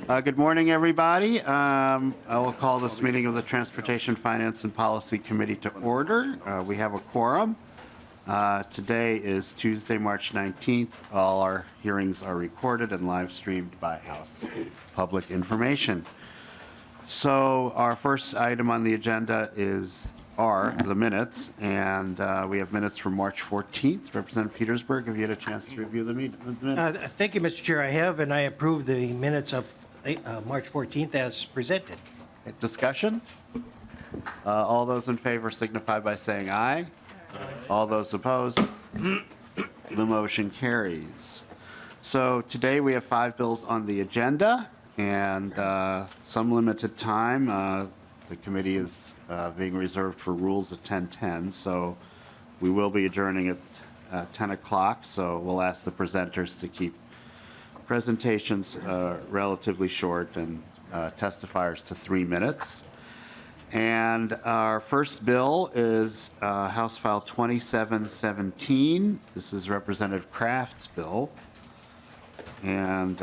Good morning, everybody. I will call this meeting of the Transportation, Finance, and Policy Committee to order. We have a quorum. Today is Tuesday, March 19th. All our hearings are recorded and live streamed by House Public Information. So our first item on the agenda are the minutes, and we have minutes from March 14th. Representative Petersburg, have you had a chance to review the minutes? Thank you, Mr. Chair. I have, and I approve the minutes of March 14th as presented. Discussion? All those in favor signify by saying aye. All those opposed? The motion carries. So today we have 5 bills on the agenda and some limited time. The committee is being reserved for rules at 10:10, so we will be adjourning at 10 o'clock. So we'll ask the presenters to keep presentations relatively short and testifiers to 3 minutes. And our first bill is House File 2717. This is Representative Kraft's bill. And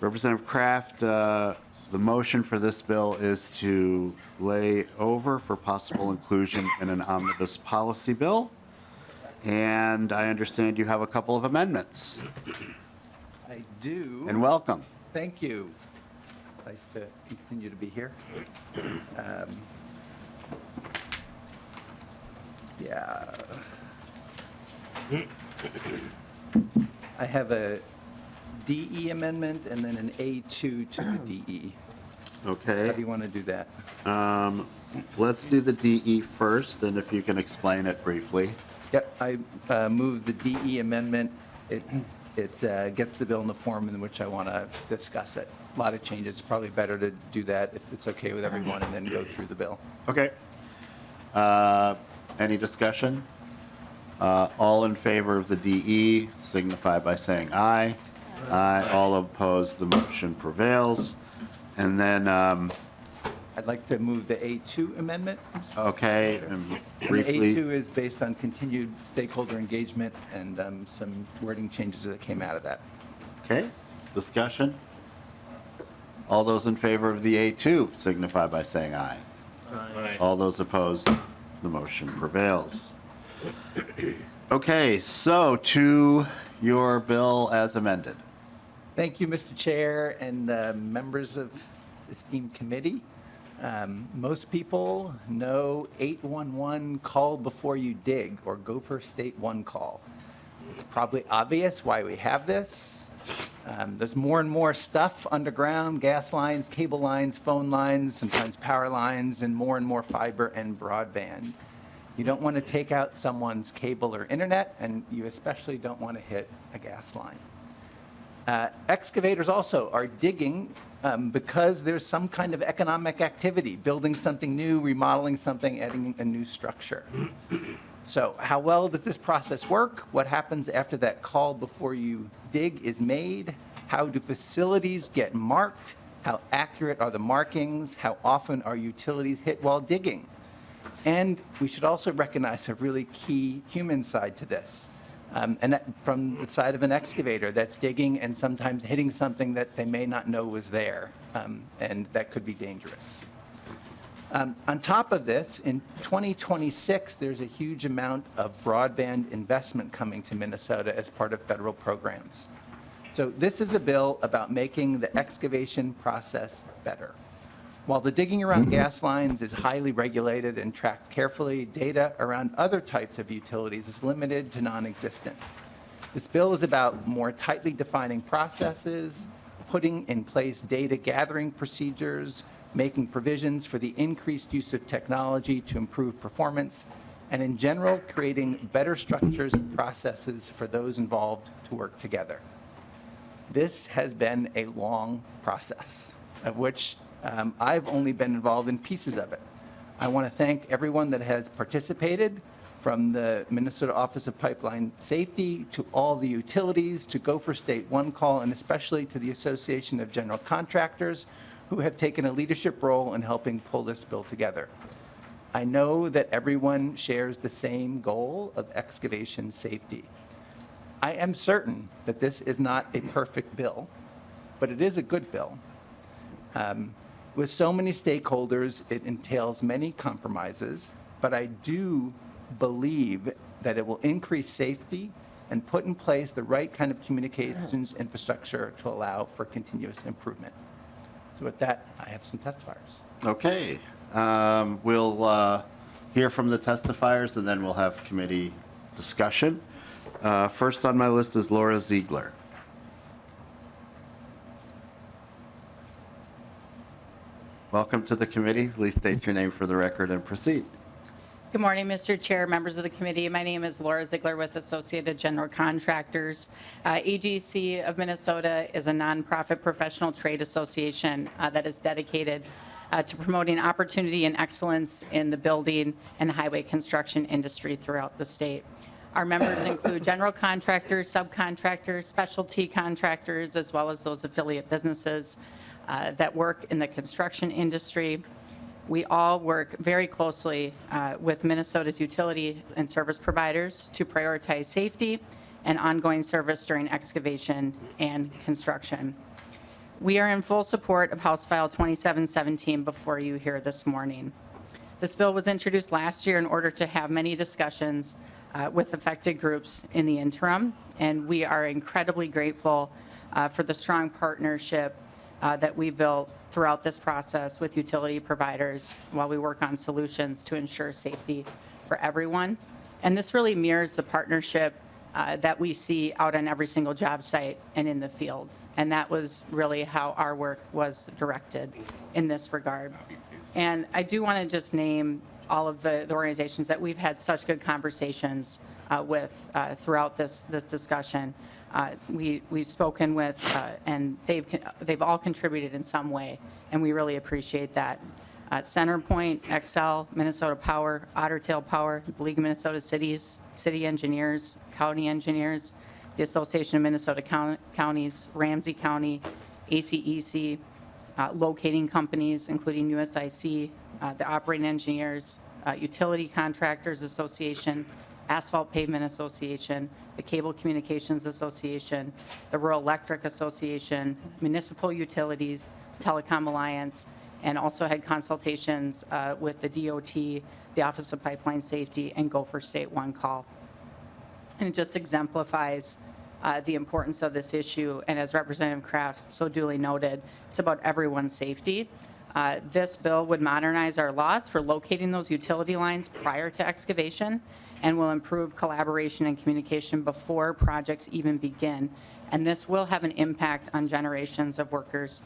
Representative Kraft, the motion for this bill is to lay over for possible inclusion in an omnibus policy bill. And I understand you have a couple of amendments. I do. And welcome. Thank you. Nice to continue to be here. Yeah. I have a DE amendment and then an A2 to the DE. Okay. How do you want to do that? Let's do the DE first, and if you can explain it briefly. Yep, I move the DE amendment. It gets the bill in the form in which I want to discuss it. A lot of changes. It's probably better to do that if it's okay with everyone and then go through the bill. Okay. Any discussion? All in favor of the DE signify by saying aye. Aye. All opposed, the motion prevails. And then, I'd like to move the A2 amendment. okay, and And the briefly. A2 is based on continued stakeholder engagement and some wording changes that came out of that. Okay, discussion? All those in favor of the A2 signify by saying aye. Aye. All those opposed, the motion prevails. Okay, so to your bill as amended. Thank you, Mr. Chair and members of this esteemed committee. Most people know 811 call before you dig, or Gopher State 1 call. It's probably obvious why we have this. There's more and more stuff underground, gas lines, cable lines, phone lines, sometimes power lines, and more fiber and broadband. You don't want to take out someone's cable or internet, and you especially don't want to hit a gas line. Excavators also are digging because there's some kind of economic activity, building something new, remodeling something, adding a new structure. So how well does this process work? What happens after that call before you dig is made? How do facilities get marked? How accurate are the markings? How often are utilities hit while digging? And we should also recognize a really key human side to this. And that from the side of an excavator that's digging and sometimes hitting something that they may not know was there, and that could be dangerous. On top of this, in 2026, there's a huge amount of broadband investment coming to Minnesota as part of federal programs. So this is a bill about making the excavation process better. While the digging around gas lines is highly regulated and tracked carefully, data around other types of utilities is limited to non-existent. This bill is about more tightly defining processes, putting in place data gathering procedures, making provisions for the increased use of technology to improve performance, and in general, creating better structures and processes for those involved to work together. This has been a long process, of which I've only been involved in pieces of it. I want to thank everyone that has participated, from the Minnesota Office of Pipeline Safety to all the utilities to Gopher State 1 call, and especially to the Association of General Contractors, who have taken a leadership role in helping pull this bill together. I know that everyone shares the same goal of excavation safety. I am certain that this is not a perfect bill, but it is a good bill. With so many stakeholders, it entails many compromises, but I do believe that it will increase safety and put in place the right kind of communications infrastructure to allow for continuous improvement. So with that, I have some testifiers. Okay. We'll hear from the testifiers, and then we'll have committee discussion. First on my list is Laura Ziegler. Welcome to the committee. Please state your name for the record and proceed. Good morning, Mr. Chair, members of the committee. My name is Laura Ziegler with Associated General Contractors. AGC of Minnesota is a nonprofit professional trade association that is dedicated to promoting opportunity and excellence in the building and highway construction industry throughout the state. Our members include general contractors, subcontractors, specialty contractors, as well as those affiliate businesses that work in the construction industry. We all work very closely with Minnesota's utility and service providers to prioritize safety and ongoing service during excavation and construction. We are in full support of House File 2717 before you here this morning. This bill was introduced last year in order to have many discussions with affected groups in the interim, and we are incredibly grateful for the strong partnership that we built throughout this process with utility providers while we work on solutions to ensure safety for everyone. And this really mirrors the partnership that we see out on every single job site and in the field. And that was really how our work was directed in this regard. And I do want to just name all of the organizations that we've had such good conversations with throughout this discussion. We've spoken with, and they've all contributed in some way, and we really appreciate that. CenterPoint, Excel, Minnesota Power, Otter Tail Power, the League of Minnesota Cities, City Engineers, County Engineers, the Association of Minnesota Counties, Ramsey County, ACEC, locating companies, including USIC, the Operating Engineers, Utility Contractors Association, Asphalt Pavement Association, the Cable Communications Association, the Rural Electric Association, Municipal Utilities, Telecom Alliance, and also had consultations with the DOT, the Office of Pipeline Safety, and Gopher State One Call. And it just exemplifies the importance of this issue, and as Representative Kraft so duly noted, it's about everyone's safety. This bill would modernize our laws for locating those utility lines prior to excavation, and will improve collaboration and communication before projects even begin. And this will have an impact on generations of workers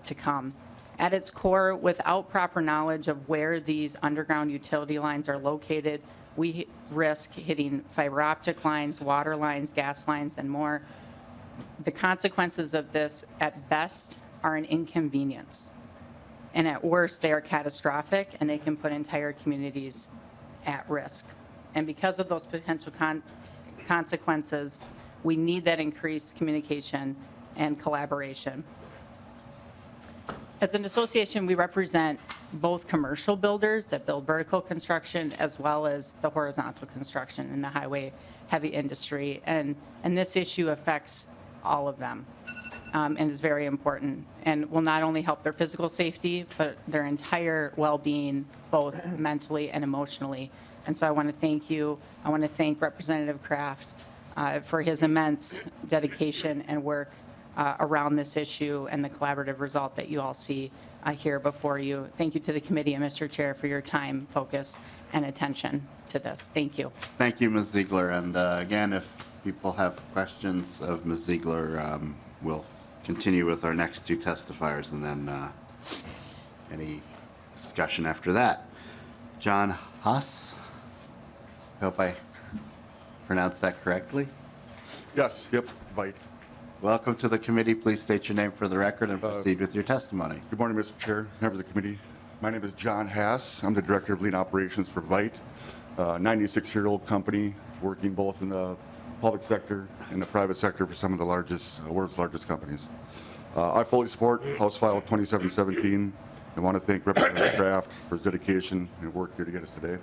to come. At its core, without proper knowledge of where these underground utility lines are located, we risk hitting fiber optic lines, water lines, gas lines, and more. The consequences of this, at best, are an inconvenience. And at worst, they are catastrophic, and they can put entire communities at risk. And because of those potential consequences, we need that increased communication and collaboration. As an association, we represent both commercial builders that build vertical construction as well as the horizontal construction in the highway heavy industry. And this issue affects all of them and is very important and will not only help their physical safety, but their entire well-being, both mentally and emotionally. And so I want to thank you. I want to thank Representative Kraft for his immense dedication and work around this issue and the collaborative result that you all see here before you. Thank you to the committee and Mr. Chair for your time, focus, and attention to this. Thank you. Thank you, Ms. Ziegler. And again, if people have questions of Ms. Ziegler, we'll continue with our next two testifiers and then any discussion after that. John Haas. Hope I pronounced that correctly. Yes, yep, Vite. Welcome to the committee. Please state your name for the record and proceed with your testimony. Good morning, Mr. Chair, members of the committee. My name is John Haas. I'm the Director of Lean Operations for Vite, a 96-year-old company working both in the public sector and the private sector for some of the largest, world's largest companies. I fully support House File 2717 and want to thank Representative Kraft for his dedication and work here to get us today.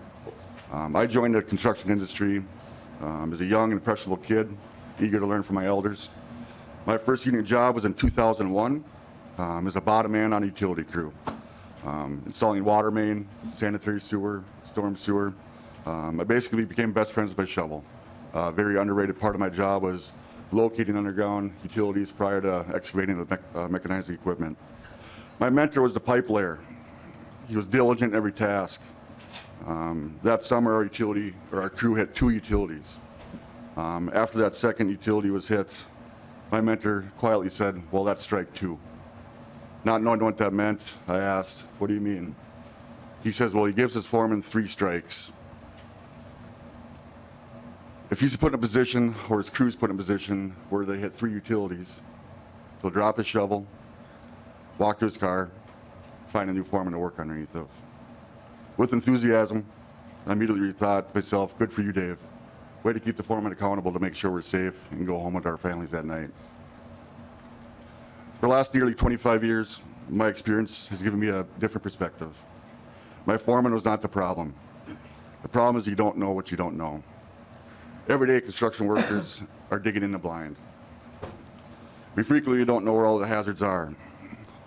I joined the construction industry as a young and impressionable kid, eager to learn from my elders. My first union job was in 2001 as a bottom man on a utility crew, installing water main, sanitary sewer, storm sewer. I basically became best friends with my shovel. A very underrated part of my job was locating underground utilities prior to excavating the mechanized equipment. My mentor was the pipe layer. He was diligent in every task. That summer, our crew hit 2 utilities. After that second utility was hit, my mentor quietly said, "Well, that's strike 2." Not knowing what that meant, I asked, "What do you mean?" He says, "Well, he gives his foreman 3 strikes. If he's put in a position, or his crew's put in a position where they hit 3 utilities, he'll drop his shovel, walk to his car, find a new foreman to work underneath of." With enthusiasm, I immediately thought to myself, "Good for you, Dave. Way to keep the foreman accountable to make sure we're safe and go home with our families that night." For the last nearly 25 years, my experience has given me a different perspective. My foreman was not the problem. The problem is you don't know what you don't know. Every day, construction workers are digging in the blind. We frequently don't know where all the hazards are.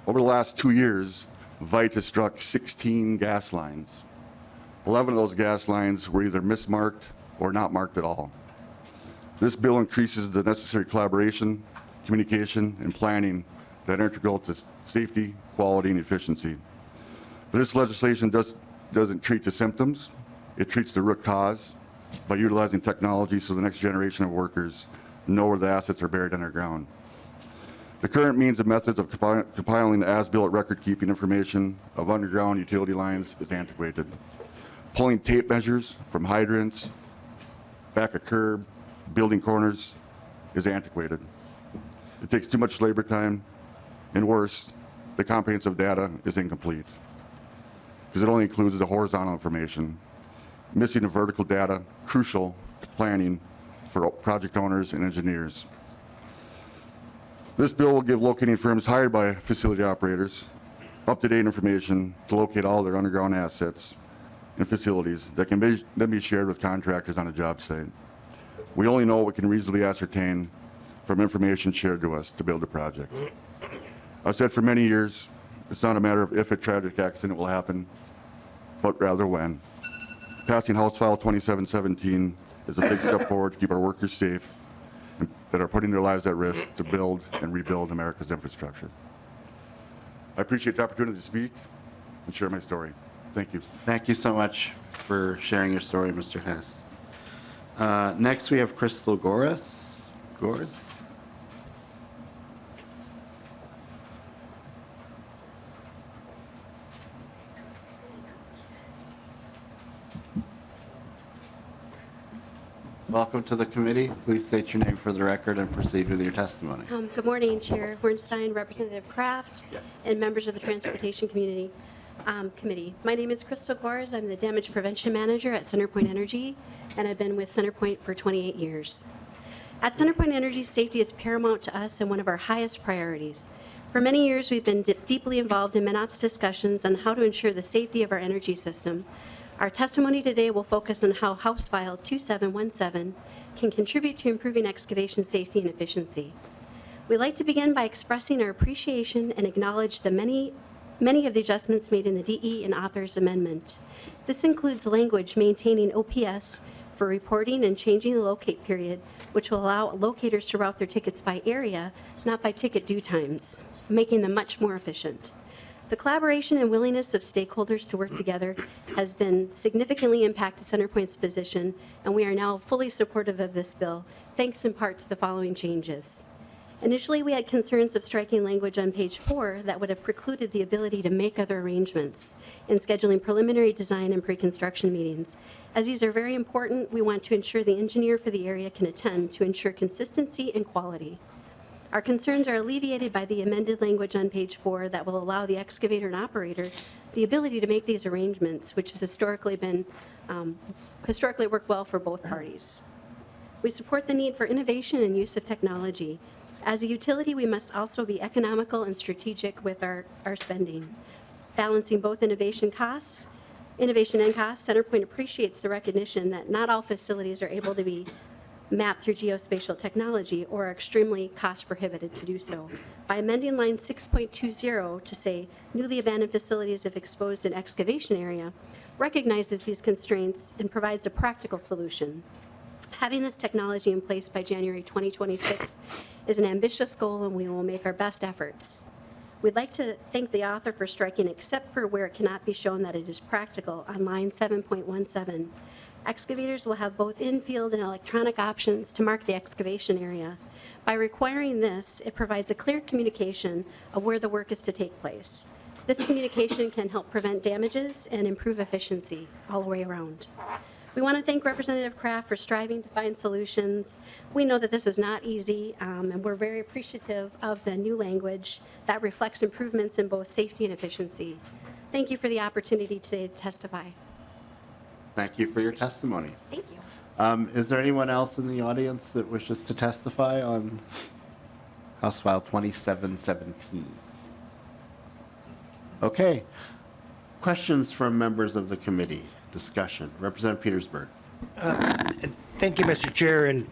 Over the last 2 years, Vite has struck 16 gas lines. 11 of those gas lines were either mismarked or not marked at all. This bill increases the necessary collaboration, communication, and planning that are integral to safety, quality, and efficiency. But this legislation doesn't treat the symptoms, it treats the root cause by utilizing technology so the next generation of workers know where the assets are buried underground. The current means and methods of compiling as-built record-keeping information of underground utility lines is antiquated. Pulling tape measures from hydrants, back a curb, building corners is antiquated. It takes too much labor time, and worse, the comprehensive data is incomplete because it only includes the horizontal information. Missing the vertical data, crucial to planning for project owners and engineers. This bill will give locating firms hired by facility operators up-to-date information to locate all their underground assets and facilities that can then be shared with contractors on a job site. We only know what we can reasonably ascertain from information shared to us to build a project. I've said for many years, it's not a matter of if a tragic accident will happen, but rather when. Passing House File 2717 is a big step forward to keep our workers safe and that are putting their lives at risk to build and rebuild America's infrastructure. I appreciate the opportunity to speak and share my story. Thank you. Thank you so much for sharing your story, Mr. Hess. Next, we have Crystal Gores. Welcome to the committee. Please state your name for the record and proceed with your testimony. Good morning, Chair Hornstein, Representative Kraft, and members of the Transportation Committee. My name is Crystal Gores. I'm the Damage Prevention Manager at CenterPoint Energy, and I've been with CenterPoint for 28 years. At CenterPoint Energy, safety is paramount to us and one of our highest priorities. For many years, we've been deeply involved in MinOps discussions on how to ensure the safety of our energy system. Our testimony today will focus on how House File 2717 can contribute to improving excavation safety and efficiency. We'd like to begin by expressing our appreciation and acknowledge the many of the adjustments made in the DE and author's amendment. This includes language maintaining OPS for reporting and changing the locate period, which will allow locators to route their tickets by area, not by ticket due times, making them much more efficient. The collaboration and willingness of stakeholders to work together has been significantly impacted CenterPoint's position, and we are now fully supportive of this bill, thanks in part to the following changes. Initially, we had concerns of striking language on page 4 that would have precluded the ability to make other arrangements in scheduling preliminary design and pre-construction meetings. As these are very important, we want to ensure the engineer for the area can attend to ensure consistency and quality. Our concerns are alleviated by the amended language on page 4 that will allow the excavator and operator the ability to make these arrangements, which has historically worked well for both parties. We support the need for innovation and use of technology. As a utility, we must also be economical and strategic with our spending. Balancing both innovation and costs, CenterPoint appreciates the recognition that not all facilities are able to be mapped through geospatial technology or are extremely cost prohibitive to do so. By amending line 6.20 to say newly abandoned facilities if exposed in excavation area, recognizes these constraints and provides a practical solution. Having this technology in place by January 2026 is an ambitious goal, and we will make our best efforts. We'd like to thank the author for striking except for where it cannot be shown that it is practical on line 7.17. Excavators will have both in-field and electronic options to mark the excavation area. By requiring this, it provides a clear communication of where the work is to take place. This communication can help prevent damages and improve efficiency all the way around. We want to thank Representative Kraft for striving to find solutions. We know that this is not easy, and we're very appreciative of the new language that reflects improvements in both safety and efficiency. Thank you for the opportunity today to testify. Thank you for your testimony. Thank you. Is there anyone else in the audience that wishes to testify on House File 2717? Okay. Questions from members of the committee? Discussion. Representative Petersburg. Thank you, Mr. Chair, and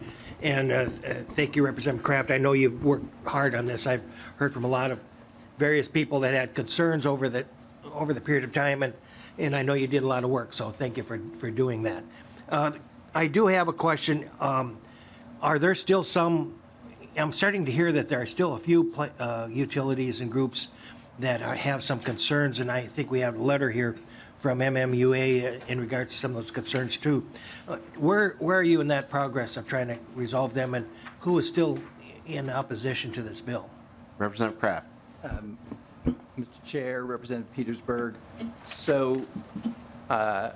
thank you, Representative Kraft. I know you've worked hard on this. I've heard from a lot of various people that had concerns over the period of time, and I know you did a lot of work, so thank you for doing that. I do have a question. Are there still some, I'm starting to hear that there are still a few utilities and groups that have some concerns, and I think we have a letter here from MMUA in regards to some of those concerns too. Where are you in that progress of trying to resolve them, and who is still in opposition to this bill? Representative Kraft. Mr. Chair, Representative Petersburg. So I'm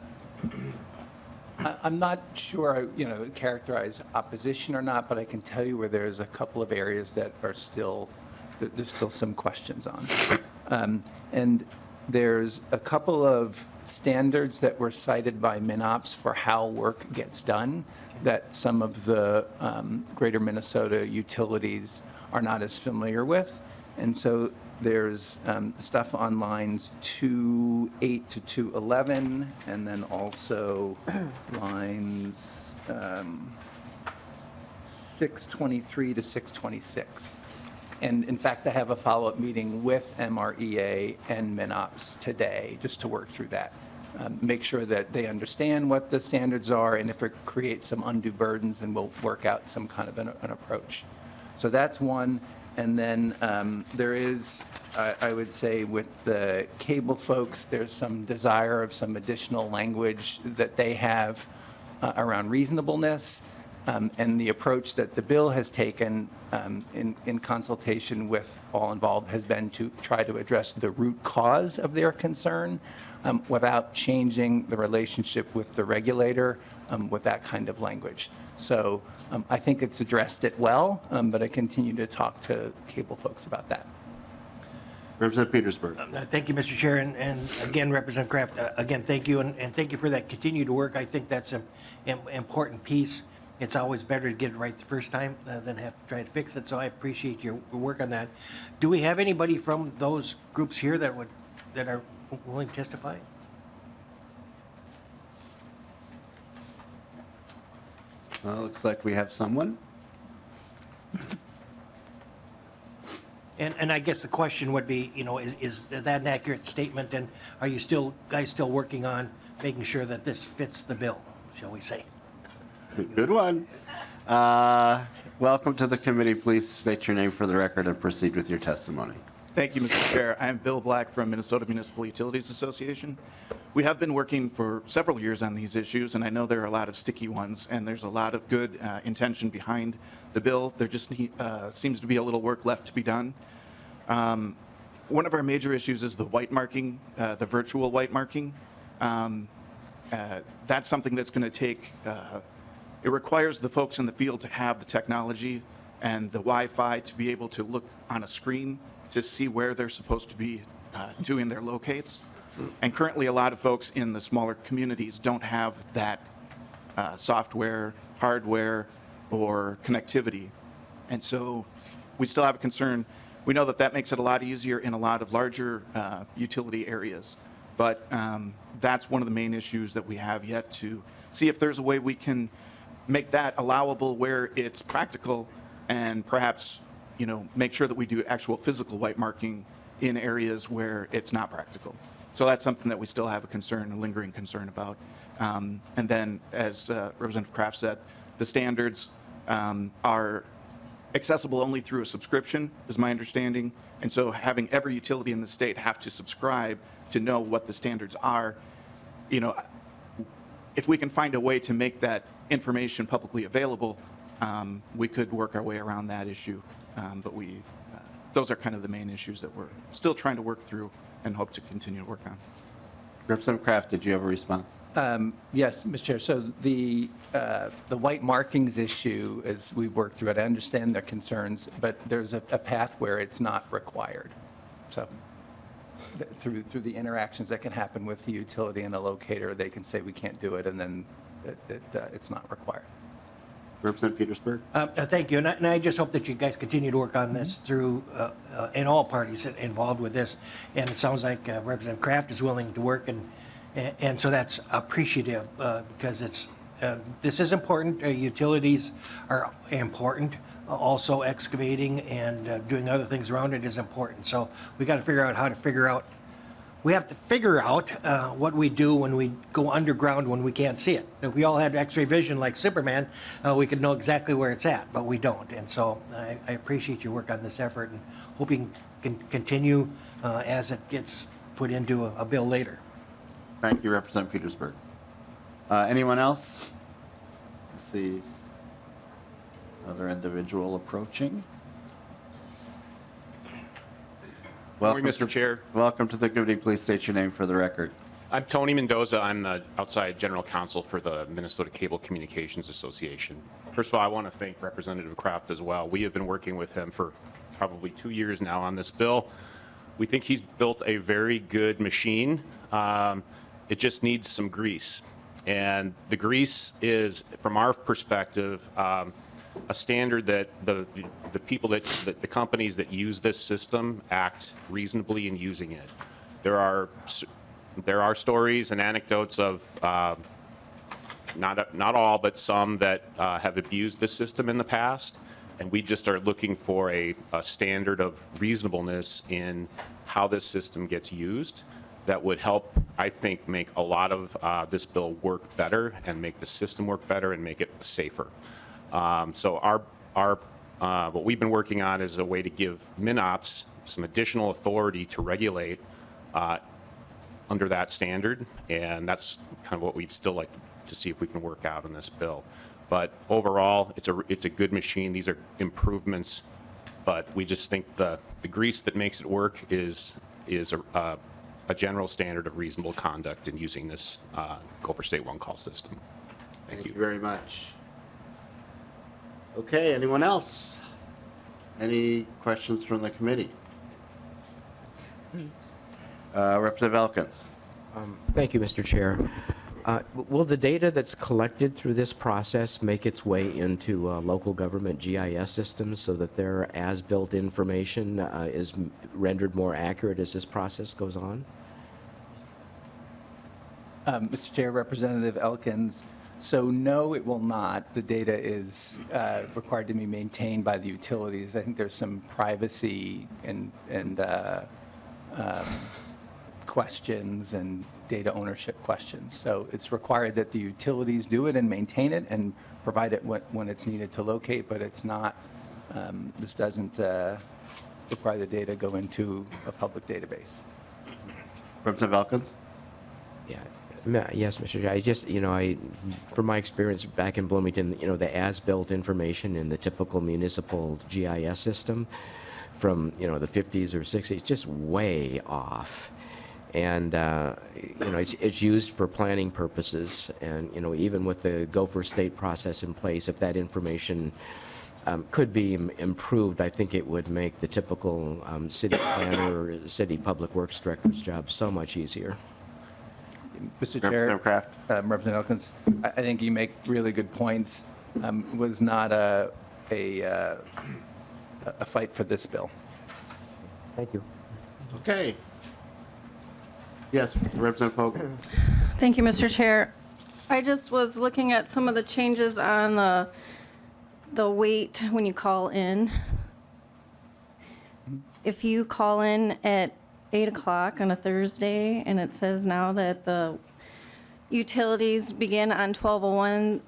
not sure I characterize opposition or not, but I can tell you where there's a couple of areas that are still, there's still some questions on. And there's a couple of standards that were cited by MinOps for how work gets done that some of the greater Minnesota utilities are not as familiar with. And so there's stuff on lines 2.8 to 2.11, and then also lines 6.23 to 6.26. And in fact, I have a follow-up meeting with MREA and MinOps today just to work through that. Make sure that they understand what the standards are, and if it creates some undue burdens, then we'll work out some kind of an approach. So that's one. And then there is, I would say, with the cable folks, there's some desire of some additional language that they have around reasonableness. And the approach that the bill has taken in consultation with all involved has been to try to address the root cause of their concern without changing the relationship with the regulator with that kind of language. So I think it's addressed it well, but I continue to talk to cable folks about that. Representative Petersburg. Thank you, Mr. Chair, and again, Representative Kraft, again, thank you, and thank you for that continued work. I think that's an important piece. It's always better to get it right the first time than have to try to fix it, so I appreciate your work on that. Do we have anybody from those groups here that are willing to testify? Well, looks like we have someone. And I guess the question would be, is that an accurate statement, and are you guys still working on making sure that this fits the bill, shall we say? Good one. Welcome to the committee. Please state your name for the record and proceed with your testimony. Thank you, Mr. Chair. I am Bill Black from Minnesota Municipal Utilities Association. We have been working for several years on these issues, and I know there are a lot of sticky ones, and there's a lot of good intention behind the bill. There just seems to be a little work left to be done. One of our major issues is the white marking, the virtual white marking. That's something that's going to take, it requires the folks in the field to have the technology and the Wi-Fi to be able to look on a screen to see where they're supposed to be doing their locates. And currently, a lot of folks in the smaller communities don't have that software, hardware, or connectivity. And so we still have a concern. We know that that makes it a lot easier in a lot of larger utility areas. But that's one of the main issues that we have yet to see if there's a way we can make that allowable where it's practical, and perhaps, make sure that we do actual physical white marking in areas where it's not practical. So that's something that we still have a lingering concern about. And then, as Representative Kraft said, the standards are accessible only through a subscription, is my understanding. And so having every utility in the state have to subscribe to know what the standards are, if we can find a way to make that information publicly available, we could work our way around that issue. But those are kind of the main issues that we're still trying to work through and hope to continue to work on. Representative Kraft, did you have a response? Yes, Mr. Chair. So the white markings issue, as we work through it, I understand their concerns, but there's a path where it's not required. So through the interactions that can happen with the utility and a locator, they can say we can't do it, and then it's not required. Representative Petersburg? Thank you, and I just hope that you guys continue to work on this through, and all parties involved with this. And it sounds like Representative Kraft is willing to work, and so that's appreciative, because this is important. Utilities are important. Also, excavating and doing other things around it is important. So we got to figure out how to figure out. We have to figure out what we do when we go underground when we can't see it. If we all had X-ray vision like Superman, we could know exactly where it's at, but we don't. And so I appreciate your work on this effort, and hoping can continue as it gets put into a bill later. Thank you, Representative Petersburg. Anyone else? Let's see. Another individual approaching. Morning, Mr. Chair. Welcome to the committee. Please state your name for the record. I'm Tony Mendoza. I'm the outside general counsel for the Minnesota Cable Communications Association. First of all, I want to thank Representative Kraft as well. We have been working with him for probably 2 years now on this bill. We think he's built a very good machine. It just needs some grease. And the grease is, from our perspective, a standard that the people that the companies that use this system act reasonably in using it. There are stories and anecdotes of not all, but some that have abused the system in the past, and we just are looking for a standard of reasonableness in how this system gets used that would help, I think, make a lot of this bill work better and make the system work better and make it safer. So what we've been working on is a way to give MinOps some additional authority to regulate under that standard, and that's kind of what we'd still like to see if we can work out in this bill. But overall, it's a good machine. These are improvements, but we just think the grease that makes it work is a general standard of reasonable conduct in using this Gopher State One Call system. Thank you very much. Okay, anyone else? Any questions from the committee? Representative Elkins. Thank you, Mr. Chair. Will the data that's collected through this process make its way into local government GIS systems so that their as-built information is rendered more accurate as this process goes on? Mr. Chair, Representative Elkins, so no, it will not. The data is required to be maintained by the utilities. I think there's some privacy and questions and data ownership questions. So it's required that the utilities do it and maintain it and provide it when it's needed to locate, but it's not, this doesn't require the data go into a public database. Representative Elkins? Yeah. Yes, Mr. Chair. I just, from my experience back in Bloomington, the as-built information in the typical municipal GIS system from, the 50s or 60s, just way off. And, it's used for planning purposes. And, even with the Gopher State process in place, if that information could be improved, I think it would make the typical city planner or city public works director's job so much easier. Mr. Chair, Representative Kraft. Representative Elkins, I think you make really good points. Was not a fight for this bill. Thank you. Okay. Yes, Representative Fogan. Thank you, Mr. Chair. I just was looking at some of the changes on the wait when you call in. If you call in at 8 o'clock on a Thursday, and it says now that the utilities begin on 12:01,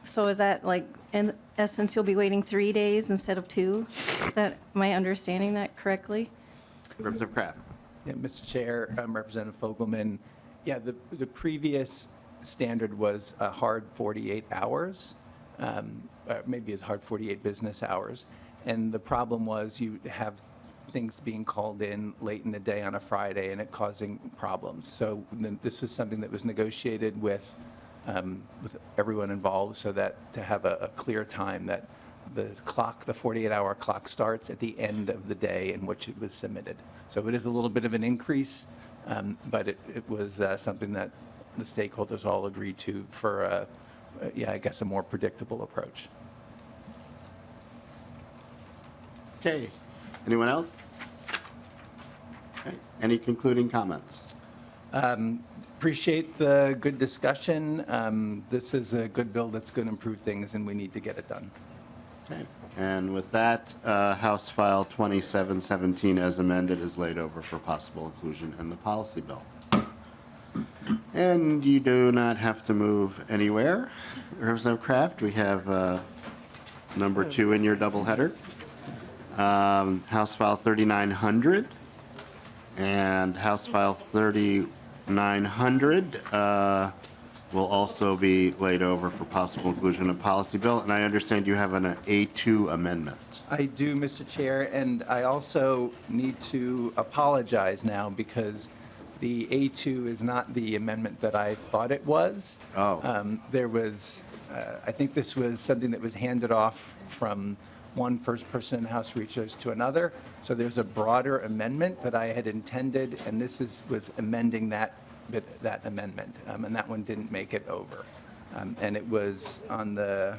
so is that like, in essence, you'll be waiting 3 days instead of 2? Is that, am I understanding that correctly? Representative Kraft. Yeah, Mr. Chair, Representative Fogelman, yeah, the previous standard was a hard 48 hours, maybe as hard 48 business hours. And the problem was you have things being called in late in the day on a Friday and it causing problems. So then this was something that was negotiated with everyone involved so that to have a clear time that the 48-hour clock starts at the end of the day in which it was submitted. So it is a little bit of an increase, but it was something that the stakeholders all agreed to for, I guess, a more predictable approach. Okay. Anyone else? Okay. Any concluding comments? Appreciate the good discussion. This is a good bill that's going to improve things, and we need to get it done. Okay. And with that, House File 2717 as amended is laid over for possible inclusion in the policy bill. And you do not have to move anywhere. Representative Kraft, we have number 2 in your doubleheader. House File 3900 and House File 3900 will also be laid over for possible inclusion in policy bill. And I understand you have an A2 amendment. I do, Mr. Chair, and I also need to apologize now because the A2 is not the amendment that I thought it was. Oh. There was, I think this was something that was handed off from one first person in House Research to another. So there's a broader amendment that I had intended, and this was amending that amendment, and that one didn't make it over. And it was on the,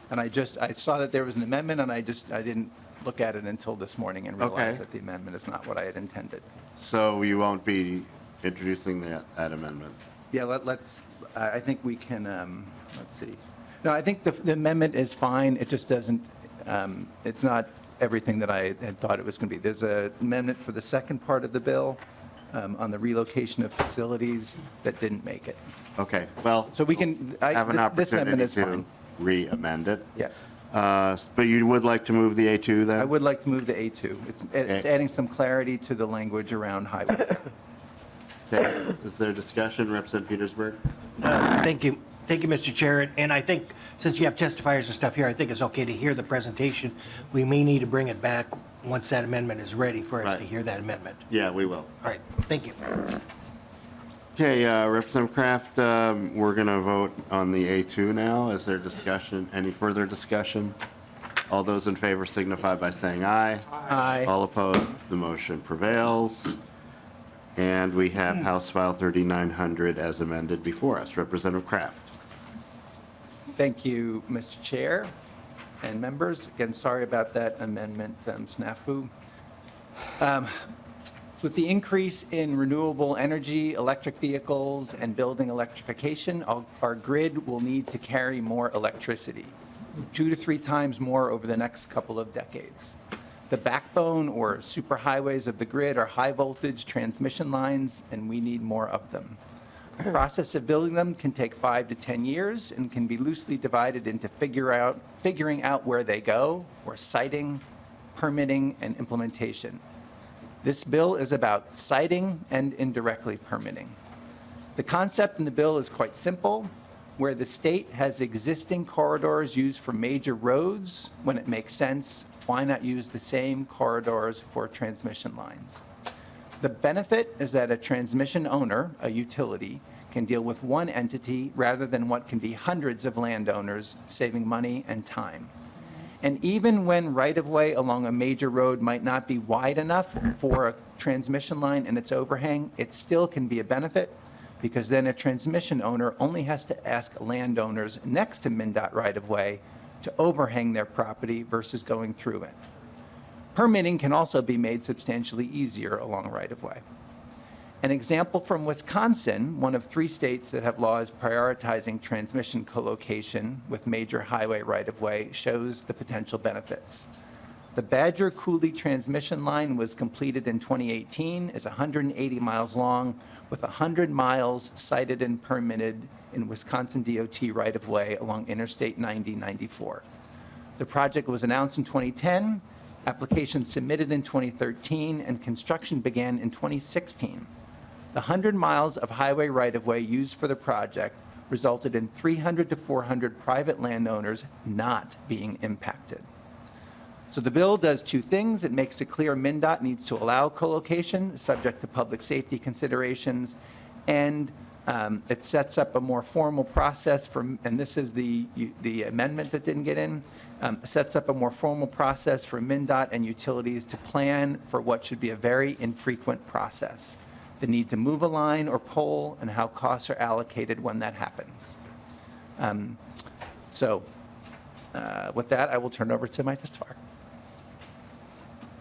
and I saw that there was an amendment, and I didn't look at it until this morning and realized that the amendment is not what I had intended. So you won't be introducing that amendment? Yeah, I think we can, let's see. No, I think the amendment is fine. It just doesn't, it's not everything that I had thought it was going to be. There's an amendment for the second part of the bill on the relocation of facilities that didn't make it. Okay, well, So we can, have an this amendment opportunity is to fine. re-amend it. Yeah. But you would like to move the A2 then? I would like to move the A2. It's adding some clarity to the language around highways. Okay. Is there discussion? Representative Petersburg? Thank you. Thank you, Mr. Chair. And I think, since you have testifiers and stuff here, I think it's okay to hear the presentation. We may need to bring it back once that amendment is ready for us to Right. hear that amendment. Yeah, we will. All right, thank you. Okay, Representative Kraft, we're going to vote on the A2 now. Is there discussion, any further discussion? All those in favor signify by saying aye. Aye. All opposed, the motion prevails. And we have House File 3900 as amended before us. Representative Kraft. Thank you, Mr. Chair and members. Again, sorry about that amendment snafu. With the increase in renewable energy, electric vehicles, and building electrification, our grid will need to carry more electricity, 2 to 3 times more over the next couple of decades. The backbone or superhighways of the grid are high voltage transmission lines, and we need more of them. The process of building them can take 5 to 10 years and can be loosely divided into figuring out where they go, or siting, permitting, and implementation. This bill is about siting and indirectly permitting. The concept in the bill is quite simple. Where the state has existing corridors used for major roads, when it makes sense, why not use the same corridors for transmission lines? The benefit is that a transmission owner, a utility, can deal with one entity rather than what can be hundreds of landowners, saving money and time. And even when right-of-way along a major road might not be wide enough for a transmission line and its overhang, it still can be a benefit, because then a transmission owner only has to ask landowners next to MnDOT right-of-way to overhang their property versus going through it. Permitting can also be made substantially easier along right-of-way. An example from Wisconsin, one of 3 states that have laws prioritizing transmission co-location with major highway right-of-way, shows the potential benefits. The Badger Coulee transmission line was completed in 2018, is 180 miles long, with 100 miles sited and permitted in Wisconsin DOT right-of-way along Interstate 90-94. The project was announced in 2010, application submitted in 2013, and construction began in 2016. The 100 miles of highway right-of-way used for the project resulted in 300 to 400 private landowners not being impacted. So the bill does 2 things. It makes it clear MnDOT needs to allow co-location, subject to public safety considerations, and it sets up a more formal process for, and this is the amendment that didn't get in, sets up a more formal process for MnDOT and utilities to plan for what should be a very infrequent process. The need to move a line or pole, and how costs are allocated when that happens. With that, I will turn over to my testifier.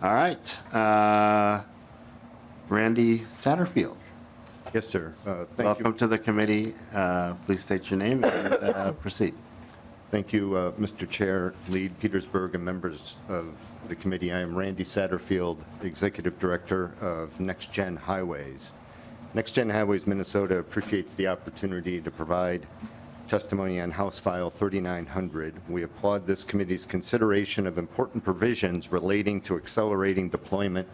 All right. Randy Satterfield, Yes, sir. Thank welcome you. to the committee. Please state your name and proceed. Thank you, Mr. Chair, Lead Petersburg, and members of the committee. I am Randy Satterfield, Executive Director of Next Gen Highways. Next Gen Highways Minnesota appreciates the opportunity to provide testimony on House File 3900. We applaud this committee's consideration of important provisions relating to accelerating deployment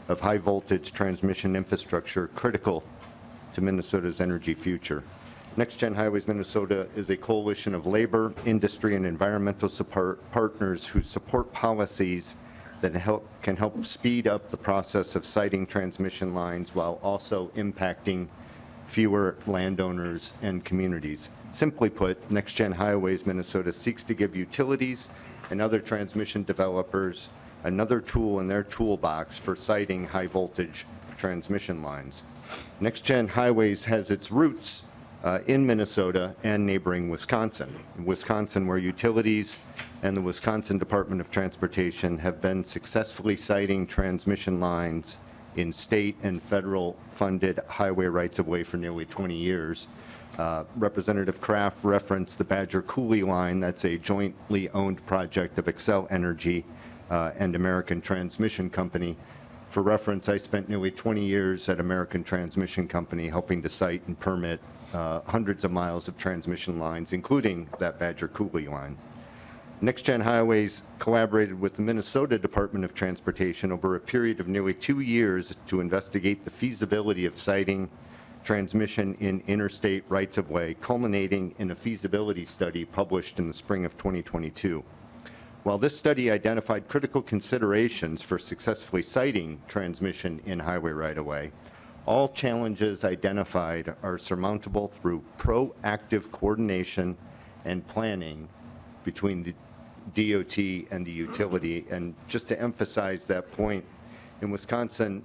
of high-voltage transmission infrastructure critical to Minnesota's energy future. Next Gen Highways Minnesota is a coalition of labor, industry, and environmental support partners who support policies that can help speed up the process of siting transmission lines while also impacting fewer landowners and communities. Simply put, Next Gen Highways Minnesota seeks to give utilities and other transmission developers another tool in their toolbox for siting high-voltage transmission lines. Next Gen Highways has its roots in Minnesota and neighboring Wisconsin. Wisconsin, where utilities and the Wisconsin Department of Transportation have been successfully siting transmission lines in state and federal funded highway rights-of-way for nearly 20 years. Representative Kraft referenced the Badger Coulee line. That's a jointly owned project of Xcel Energy and American Transmission Company. For reference, I spent nearly 20 years at American Transmission Company helping to site and permit hundreds of miles of transmission lines, including that Badger Coulee line. Next Gen Highways collaborated with the Minnesota Department of Transportation over a period of nearly 2 years to investigate the feasibility of siting transmission in interstate rights-of-way, culminating in a feasibility study published in the spring of 2022. While this study identified critical considerations for successfully siting transmission in highway right-of-way, all challenges identified are surmountable through proactive coordination and planning between the DOT and the utility. And just to emphasize that point, in Wisconsin,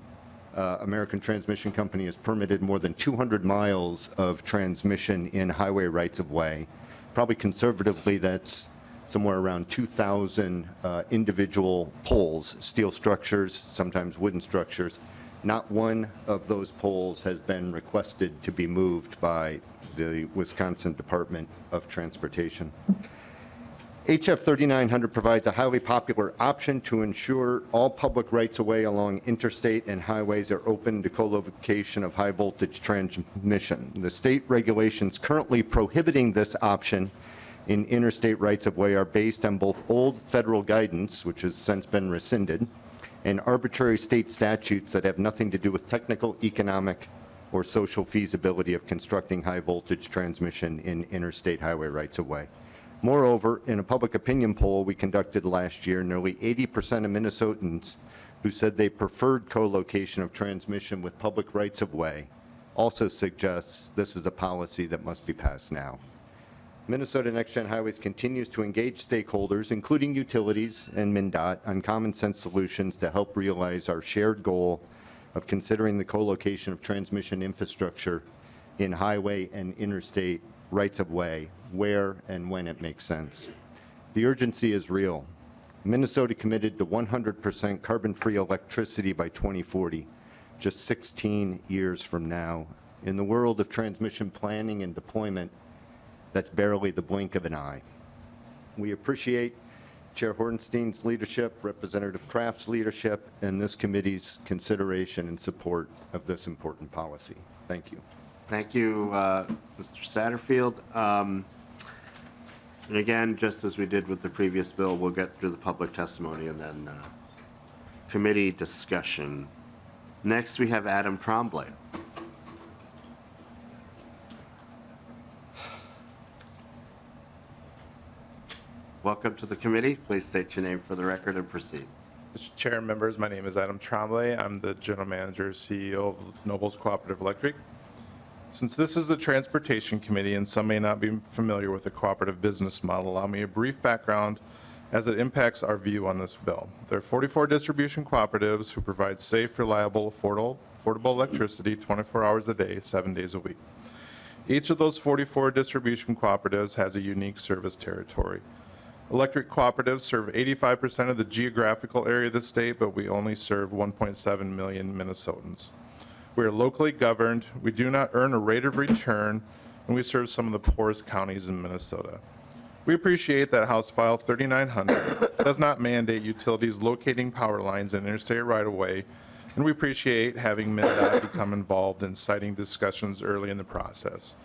American Transmission Company has permitted more than 200 miles of transmission in highway rights-of-way. Probably conservatively, that's somewhere around 2,000 individual poles, steel structures, sometimes wooden structures. Not one of those poles has been requested to be moved by the Wisconsin Department of Transportation. HF 3900 provides a highly popular option to ensure all public rights-of-way along interstate and highways are open to co-location of high-voltage transmission. The state regulations currently prohibiting this option in interstate rights-of-way are based on both old federal guidance, which has since been rescinded, and arbitrary state statutes that have nothing to do with technical, economic, or social feasibility of constructing high-voltage transmission in interstate highway rights-of-way. Moreover, in a public opinion poll we conducted last year, nearly 80% of Minnesotans who said they preferred co-location of transmission with public rights-of-way also suggests this is a policy that must be passed now. Minnesota Next Gen Highways continues to engage stakeholders, including utilities and MnDOT, on common sense solutions to help realize our shared goal of considering the co-location of transmission infrastructure in highway and interstate rights-of-way where and when it makes sense. The urgency is real. Minnesota committed to 100% carbon-free electricity by 2040. just 16 years from now. In the world of transmission planning and deployment, that's barely the blink of an eye. We appreciate Chair Hornstein's leadership, Representative Kraft's leadership, and this committee's consideration and support of this important policy. Thank you. Thank you, Mr. Satterfield. And again, just as we did with the previous bill, we'll get through the public testimony and then committee discussion. Next, we have Adam Tremblay. Welcome to the committee. Please state your name for the record and proceed. Mr. Chair and members, my name is Adam Tremblay. I'm the General Manager, CEO of Nobles Cooperative Electric. Since this is the Transportation Committee and some may not be familiar with the cooperative business model, allow me a brief background as it impacts our view on this bill. There are 44 distribution cooperatives who provide safe, reliable, affordable electricity 24 hours a day, 7 days a week. Each of those 44 distribution cooperatives has a unique service territory. Electric cooperatives serve 85% of the geographical area of the state, but we only serve 1.7 million Minnesotans. We are locally governed, we do not earn a rate of return, and we serve some of the poorest counties in Minnesota. We appreciate that House File 3900 does not mandate utilities locating power lines in interstate right-of-way, and we appreciate having MnDOT become involved in citing discussions early in the process.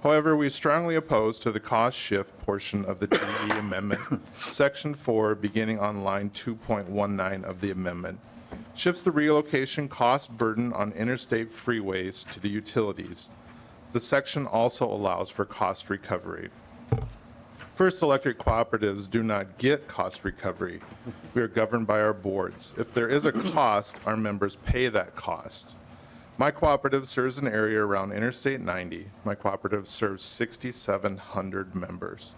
However, we strongly oppose to the cost shift portion of the DE amendment. Section 4, beginning on line 2.19 of the amendment, shifts the relocation cost burden on interstate freeways to the utilities. The section also allows for cost recovery. First, electric cooperatives do not get cost recovery. We are governed by our boards. If there is a cost, our members pay that cost. My cooperative serves an area around Interstate 90. My cooperative serves 6,700 members.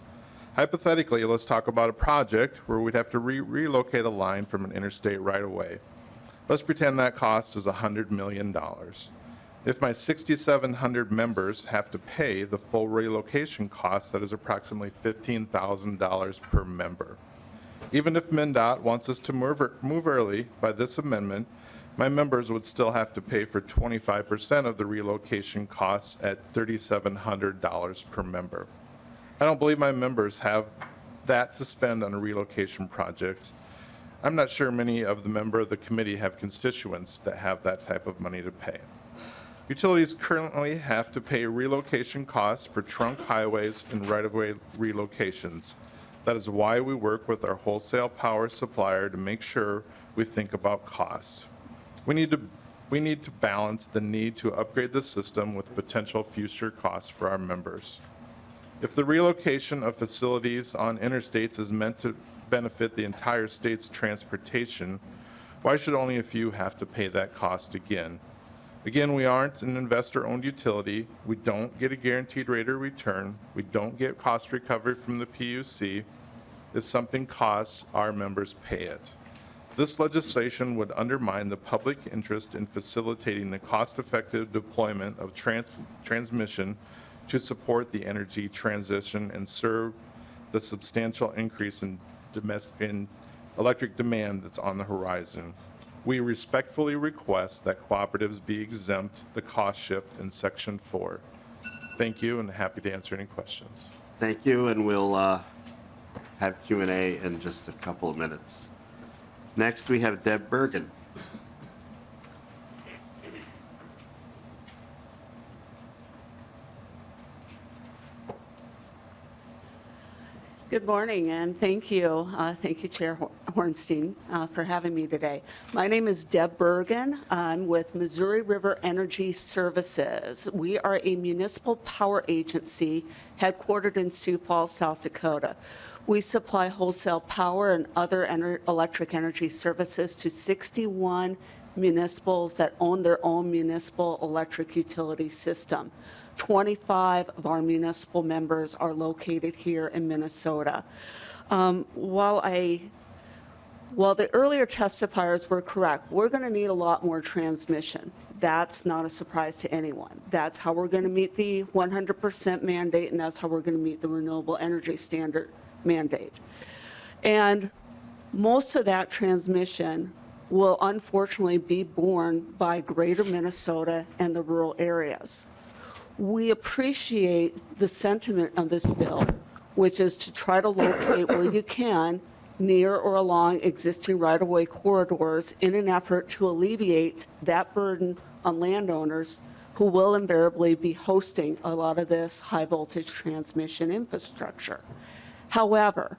Hypothetically, let's talk about a project where we'd have to relocate a line from an interstate right away. Let's pretend that cost is $100 million. If my 6,700 members have to pay the full relocation cost, that is approximately $15,000 per member. Even if MnDOT wants us to move early by this amendment, my members would still have to pay for 25% of the relocation costs at $3,700 per member. I don't believe my members have that to spend on a relocation project. I'm not sure many of the members of the committee have constituents that have that type of money to pay. Utilities currently have to pay relocation costs for trunk highways and right-of-way relocations. That is why we work with our wholesale power supplier to make sure we think about cost. We need to balance the need to upgrade the system with potential future costs for our members. If the relocation of facilities on interstates is meant to benefit the entire state's transportation, why should only a few have to pay that cost again? Again, we aren't an investor-owned utility. We don't get a guaranteed rate of return. We don't get cost recovery from the PUC. If something costs, our members pay it. This legislation would undermine the public interest in facilitating the cost-effective deployment of transmission to support the energy transition and serve the substantial increase in electric demand that's on the horizon. We respectfully request that cooperatives be exempt the cost shift in Section 4. Thank you, and happy to answer any questions. Thank you, and we'll have Q&A in just a couple of minutes. Next, we have Deb Bergen. Good morning, and thank you. Thank you, Chair Hornstein, for having me today. My name is Deb Bergen. I'm with Missouri River Energy Services. We are a municipal power agency headquartered in Sioux Falls, South Dakota. We supply wholesale power and other electric energy services to 61 municipals that own their own municipal electric utility system. 25 of our municipal members are located here in Minnesota. While the earlier testifiers were correct, we're going to need a lot more transmission. That's not a surprise to anyone. That's how we're going to meet the 100% mandate, and that's how we're going to meet the renewable energy standard mandate. And most of that transmission will unfortunately be borne by greater Minnesota and the rural areas. We appreciate the sentiment of this bill, which is to try to locate where you can near or along existing right-of-way corridors in an effort to alleviate that burden on landowners who will invariably be hosting a lot of this high-voltage transmission infrastructure. However,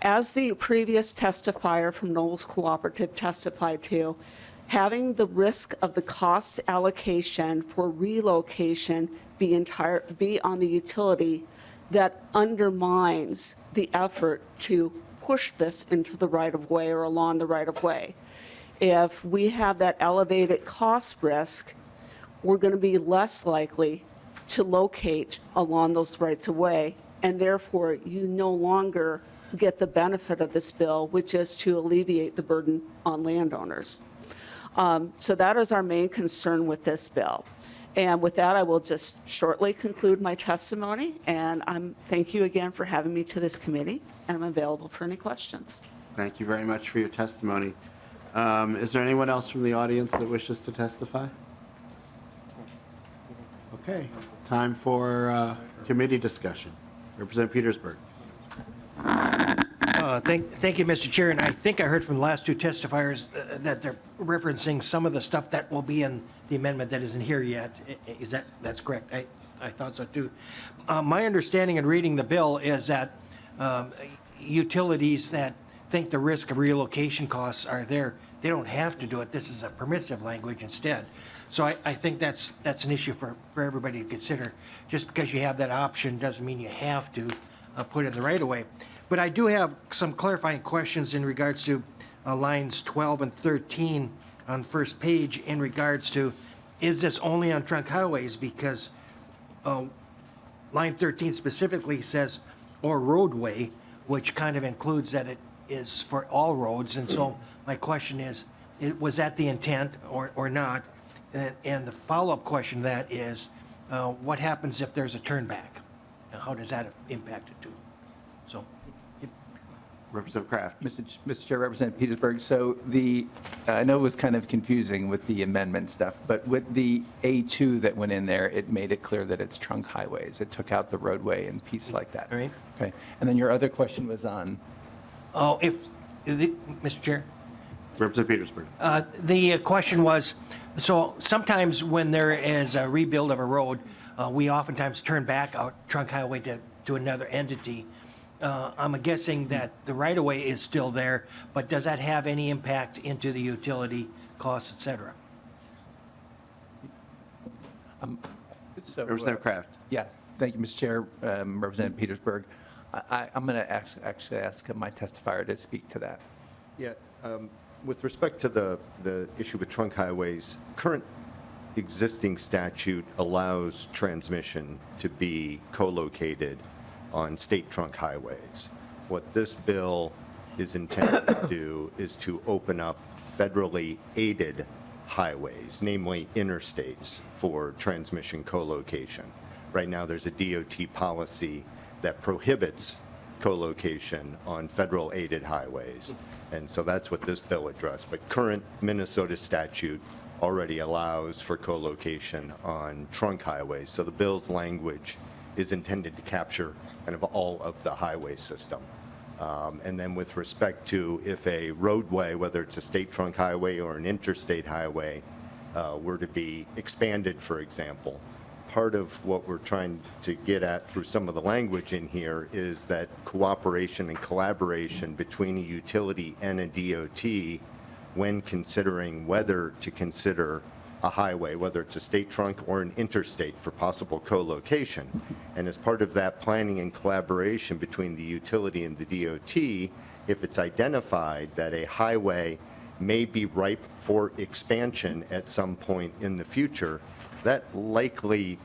as the previous testifier from Nobles Cooperative testified to, having the risk of the cost allocation for relocation be on the utility, that undermines the effort to push this into the right-of-way or along the right-of-way. If we have that elevated cost risk, we're going to be less likely to locate along those rights-of-way, and therefore you no longer get the benefit of this bill, which is to alleviate the burden on landowners. So that is our main concern with this bill. And with that, I will just shortly conclude my testimony, and thank you again for having me to this committee, and I'm available for any questions. Thank you very much for your testimony. Is there anyone else from the audience that wishes to testify? Okay, time for committee discussion. Representative Petersburg. Thank you, Mr. Chair, and I think I heard from the last two testifiers that they're referencing some of the stuff that will be in the amendment that isn't here yet. That's correct? I thought so too. My understanding in reading the bill is that utilities that think the risk of relocation costs are there, they don't have to do it. This is a permissive language instead. So I think that's an issue for everybody to consider. Just because you have that option doesn't mean you have to put it in the right of way. But I do have some clarifying questions in regards to lines 12 and 13 on the first page in regards to, is this only on trunk highways? Because line 13 specifically says, or roadway, which kind of includes that it is for all roads. And so my question is, was that the intent or not? And the follow-up question to that is, what happens if there's a turnback? How does that impact it too? So, Representative Kraft. Mr. Chair, Representative Petersburg, so I know it was kind of confusing with the amendment stuff, but with the A2 that went in there, it made it clear that it's trunk highways. It took out the roadway and piece like that. All right. Okay. And then your other question was on? Mr. Chair? Representative Petersburg. The question was, so sometimes when there is a rebuild of a road, we oftentimes turn back a trunk highway to another entity. I'm guessing that the right-of-way is still there, but does that have any impact into the utility costs, et cetera? Representative Kraft. Yeah, thank you, Mr. Chair, Representative Petersburg. I'm going to actually ask my testifier to speak to that. Yeah, with respect to the issue with trunk highways, current existing statute allows transmission to be co-located on state trunk highways. What this bill is intended to do is to open up federally aided highways, namely interstates, for transmission co-location. Right now, there's a DOT policy that prohibits co-location on federal aided highways. And so that's what this bill addressed. But current Minnesota statute already allows for co-location on trunk highways. So the bill's language is intended to capture kind of all of the highway system. And then with respect to if a roadway, whether it's a state trunk highway or an interstate highway, were to be expanded, for example, part of what we're trying to get at through some of the language in here is that cooperation and collaboration between a utility and a DOT when considering whether to consider a highway, whether it's a state trunk or an interstate, for possible co-location. And as part of that planning and collaboration between the utility and the DOT, if it's identified that a highway may be ripe for expansion at some point in the future, that likely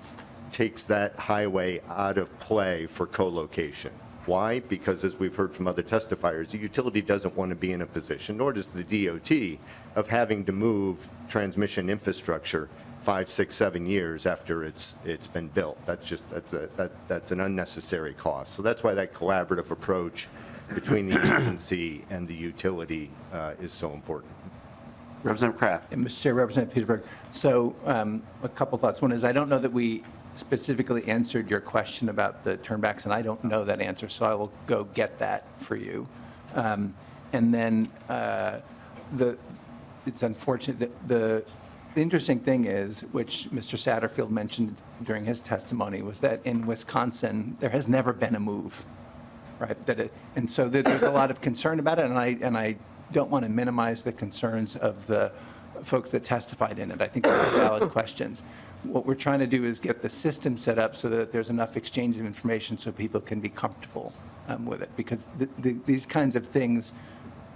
takes that highway out of play for co-location. Why? Because as we've heard from other testifiers, the utility doesn't want to be in a position, nor does the DOT, of having to move transmission infrastructure 5, 6, 7 years after it's been built. That's an unnecessary cost. So that's why that collaborative approach between the agency and the utility is so important. Representative Kraft. And Mr. Chair, Representative Petersburg. So a couple thoughts. One is I don't know that we specifically answered your question about the turnbacks, and I don't know that answer, so I will go get that for you. And then it's unfortunate that the interesting thing is, which Mr. Satterfield mentioned during his testimony, was that in Wisconsin, there has never been a move, right? And so there's a lot of concern about it, and I don't want to minimize the concerns of the folks that testified in it. I think they're valid questions. What we're trying to do is get the system set up so that there's enough exchange of information so people can be comfortable with it. Because these kinds of things,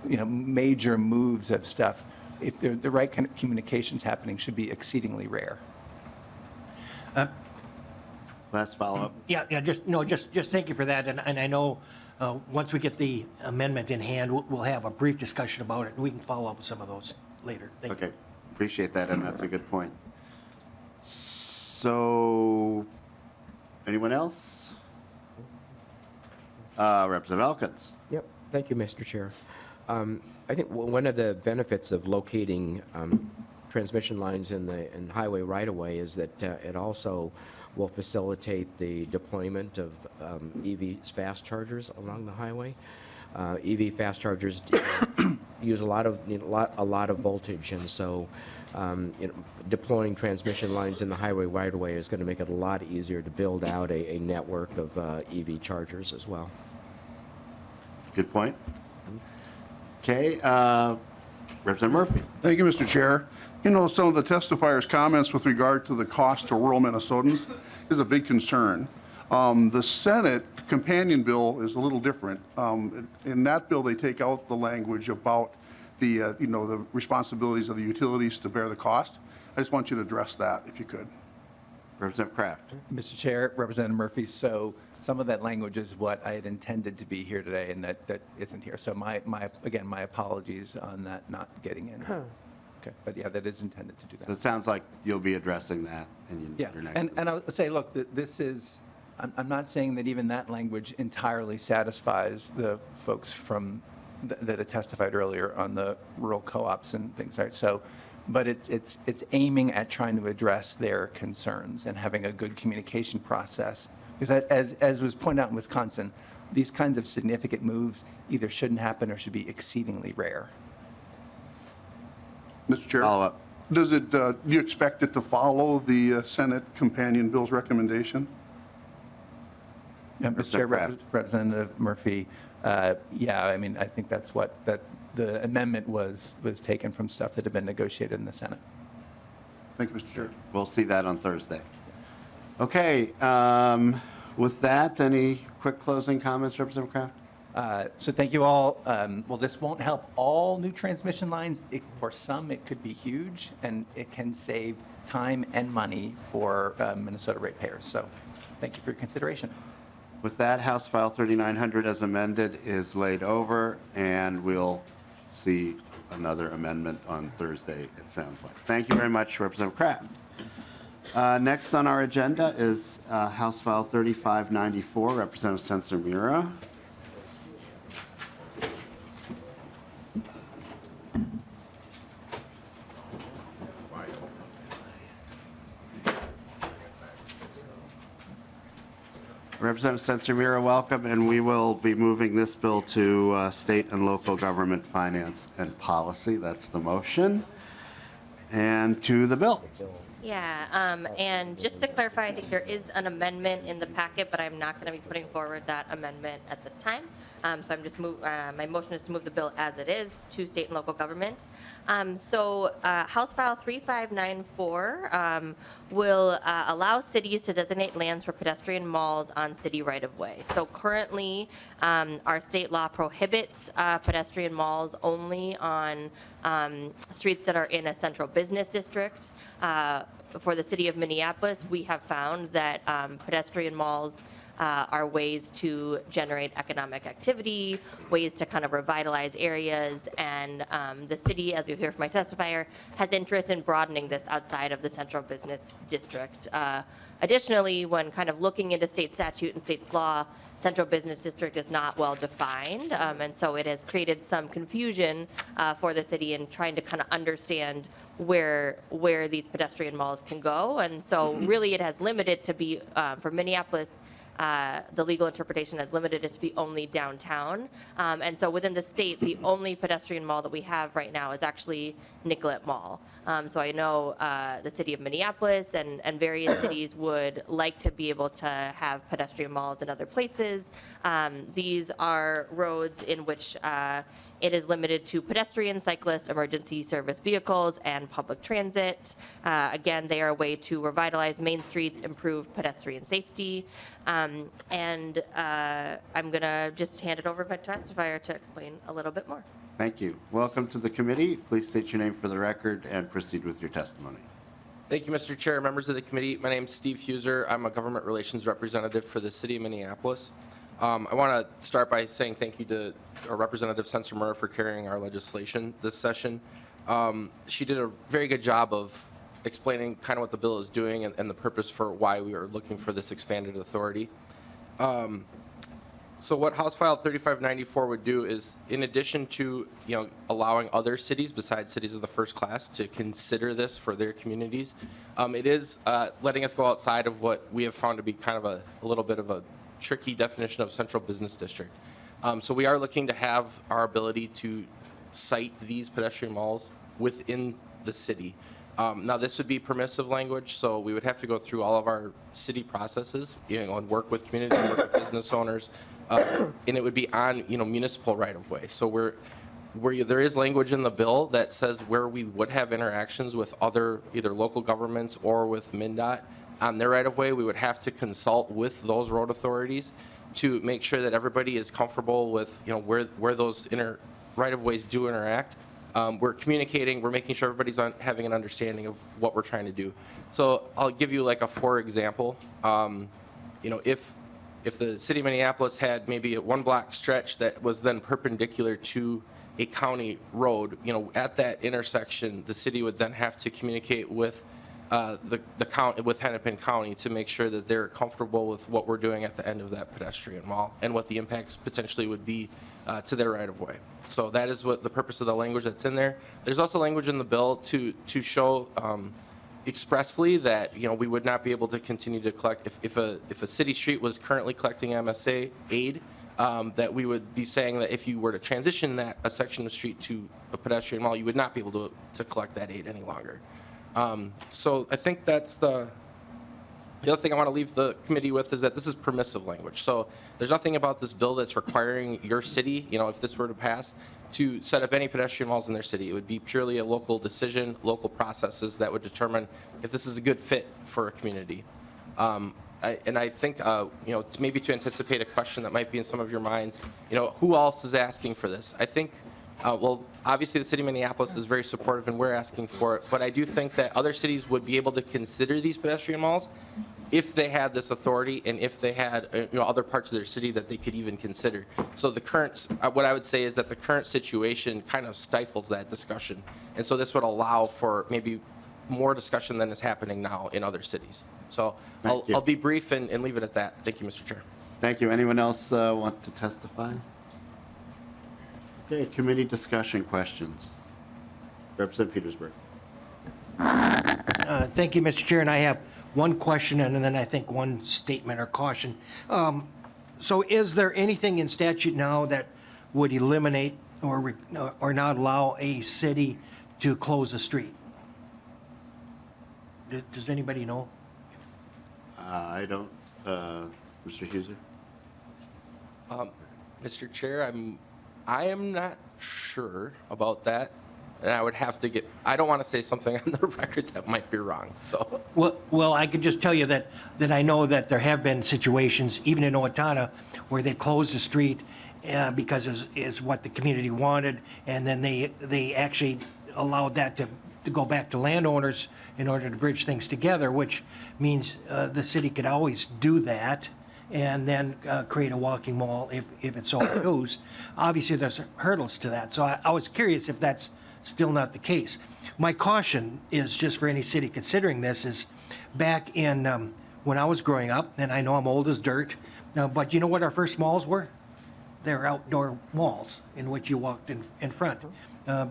major moves of stuff, if the right kind of communications happening, should be exceedingly rare. Last follow-up. Yeah, just thank you for that, and I know once we get the amendment in hand, we'll have a brief discussion about it, and we can follow up with some of those later. Thank you. Okay, appreciate that, and that's a good point. So, anyone else? Representative Elkins. Yep, thank you, Mr. Chair. I think one of the benefits of locating transmission lines in highway right-of-way is that it also will facilitate the deployment of EV fast chargers along the highway. EV fast chargers use a lot of voltage, and so deploying transmission lines in the highway right-of-way is going to make it a lot easier to build out a network of EV chargers as well. Good point. Okay, Representative Murphy. Thank you, Mr. Chair. Some of the testifiers' comments with regard to the cost to rural Minnesotans is a big concern. The Senate companion bill is a little different. In that bill, they take out the language about the responsibilities of the utilities to bear the cost. I just want you to address that, if you could. Representative Kraft. Mr. Chair, Representative Murphy, so some of that language is what I had intended to be here today, and that isn't here. So my apologies on that not getting in. Okay, but yeah, that is intended to do So that. it sounds like you'll be addressing that in Yeah, your next. and I'll say, look, this is, I'm not saying that even that language entirely satisfies the folks that had testified earlier on the rural co-ops and things, right? So, but it's aiming at trying to address their concerns and having a good communication process. Because as was pointed out in Wisconsin, these kinds of significant moves either shouldn't happen or should be exceedingly rare. Mr. Chair? Follow-up. Do you expect it to follow the Senate companion bill's recommendation? Yeah, Mr. Chair, Kraft. Representative Murphy, yeah, I mean, I think that's the amendment was taken from stuff that had been negotiated in the Senate. Thank you, Mr. Chair. We'll see that on Thursday. Okay, with that, any quick closing comments, Representative Kraft? So thank you all. Well, this won't help all new transmission lines. For some, it could be huge, and it can save time and money for Minnesota ratepayers. So thank you for your consideration. With that, House File 3900 as amended is laid over, and we'll see another amendment on Thursday, it sounds like. Thank you very much, Representative Kraft. Next on our agenda is House File 3594, Representative Sencer-Mura. Representative Sencer-Mura, welcome, and we will be moving this bill to state and local government finance and policy. That's the motion. And to the bill. Yeah, and just to clarify, I think there is an amendment in the packet, but I'm not going to be putting forward that amendment at this time. So I'm just my motion is to move the bill as it is to state and local government. So House File 3594 will allow cities to designate lands for pedestrian malls on city right-of-way. So currently, our state law prohibits pedestrian malls only on streets that are in a central business district. For the city of Minneapolis, we have found that pedestrian malls are ways to generate economic activity, ways to kind of revitalize areas, and the city, as you'll hear from my testifier, has interest in broadening this outside of the central business district. Additionally, when kind of looking into state statute and state's law, central business district is not well defined, and so it has created some confusion for the city in trying to kind of understand where these pedestrian malls can go. And so really it has limited to be, for Minneapolis, the legal interpretation has limited it to be only downtown. And so within the state, the only pedestrian mall that we have right now is actually Nicollet Mall. So I know the city of Minneapolis and various cities would like to be able to have pedestrian malls in other places. These are roads in which it is limited to pedestrian, cyclist, emergency service vehicles, and public transit. Again, they are a way to revitalize main streets, improve pedestrian safety. And I'm going to just hand it over to my testifier to explain a little bit more. Thank you. Welcome to the committee. Please state your name for the record and proceed with your testimony. Thank you, Mr. Chair, members of the committee. My name is Steve Huser. I'm a government relations representative for the city of Minneapolis. I want to start by saying thank you to our Representative Sencer-Mura for carrying our legislation this session. She did a very good job of explaining kind of what the bill is doing and the purpose for why we are looking for this expanded authority. So what House File 3594 would do is, in addition to allowing other cities besides cities of the first class to consider this for their communities, it is letting us go outside of what we have found to be kind of a little bit of a tricky definition of central business district. So we are looking to have our ability to cite these pedestrian malls within the city. Now, this would be permissive language, so we would have to go through all of our city processes, and work with community, work with business owners, and it would be on, municipal right-of-way. So where there is language in the bill that says where we would have interactions with other either local governments or with MnDOT on their right-of-way, we would have to consult with those road authorities to make sure that everybody is comfortable with, where those right-of-ways do interact. We're communicating, we're making sure everybody's having an understanding of what we're trying to do. So I'll give you like a for example. If the city of Minneapolis had maybe a one block stretch that was then perpendicular to a county road, at that intersection, the city would then have to communicate with the county, with Hennepin County, to make sure that they're comfortable with what we're doing at the end of that pedestrian mall and what the impacts potentially would be to their right of way. So that is what the purpose of the language that's in there. There's also language in the bill to show expressly that we would not be able to continue to collect if a city street was currently collecting MSA aid, that we would be saying that if you were to transition a section of street to a pedestrian mall, you would not be able to collect that aid any longer. So I think that's the other thing I want to leave the committee with, is that this is permissive language. So there's nothing about this bill that's requiring your city, if this were to pass, to set up any pedestrian malls in their city. It would be purely a local decision, local processes that would determine if this is a good fit for a community. I think, maybe to anticipate a question that might be in some of your minds, who else is asking for this? I think, obviously the city of Minneapolis is very supportive and we're asking for it, but I do think that other cities would be able to consider these pedestrian malls if they had this authority and if they had other parts of their city that they could even consider. So the current, what I would say is that the current situation kind of stifles that discussion. And so this would allow for maybe more discussion than is happening now in other cities. So I'll be brief and leave it at that. Thank you, Mr. Chair. Thank you. Anyone else want to testify? Okay, committee discussion questions. Representative Petersburg. Thank you, Mr. Chair, and I have one question and then I think one statement or caution. So is there anything in statute now that would eliminate or not allow a city to close a street? Does anybody know? I don't. Mr. Huser? Mr. Chair, I am not sure about that. And I would have to I don't want to say something on the record that might be wrong, so. Well, I could just tell you that I know that there have been situations, even in Owatonna, where they closed the street because it's what the community wanted, and then they actually allowed that to go back to landowners in order to bridge things together, which means the city could always do that and then create a walking mall if it so goes. Obviously, there's hurdles to that. So I was curious if that's still not the case. My caution is just for any city considering this is back in when I was growing up, and I know I'm old as dirt, but you know what our first malls were? They're outdoor malls in which you walked in front.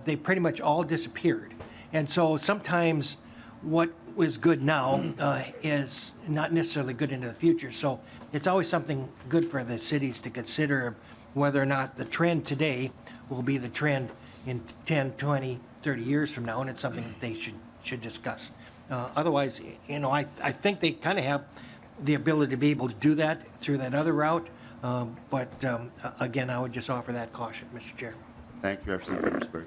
They pretty much all disappeared. And so sometimes what is good now is not necessarily good into the future. So it's always something good for the cities to consider whether or not the trend today will be the trend in 10, 20, 30 years from now, and it's something that they should discuss. Otherwise, you know, I think they kind of have the ability to be able to do that through that other route. But again, I would just offer that caution, Mr. Chair. Thank you, Representative Petersburg.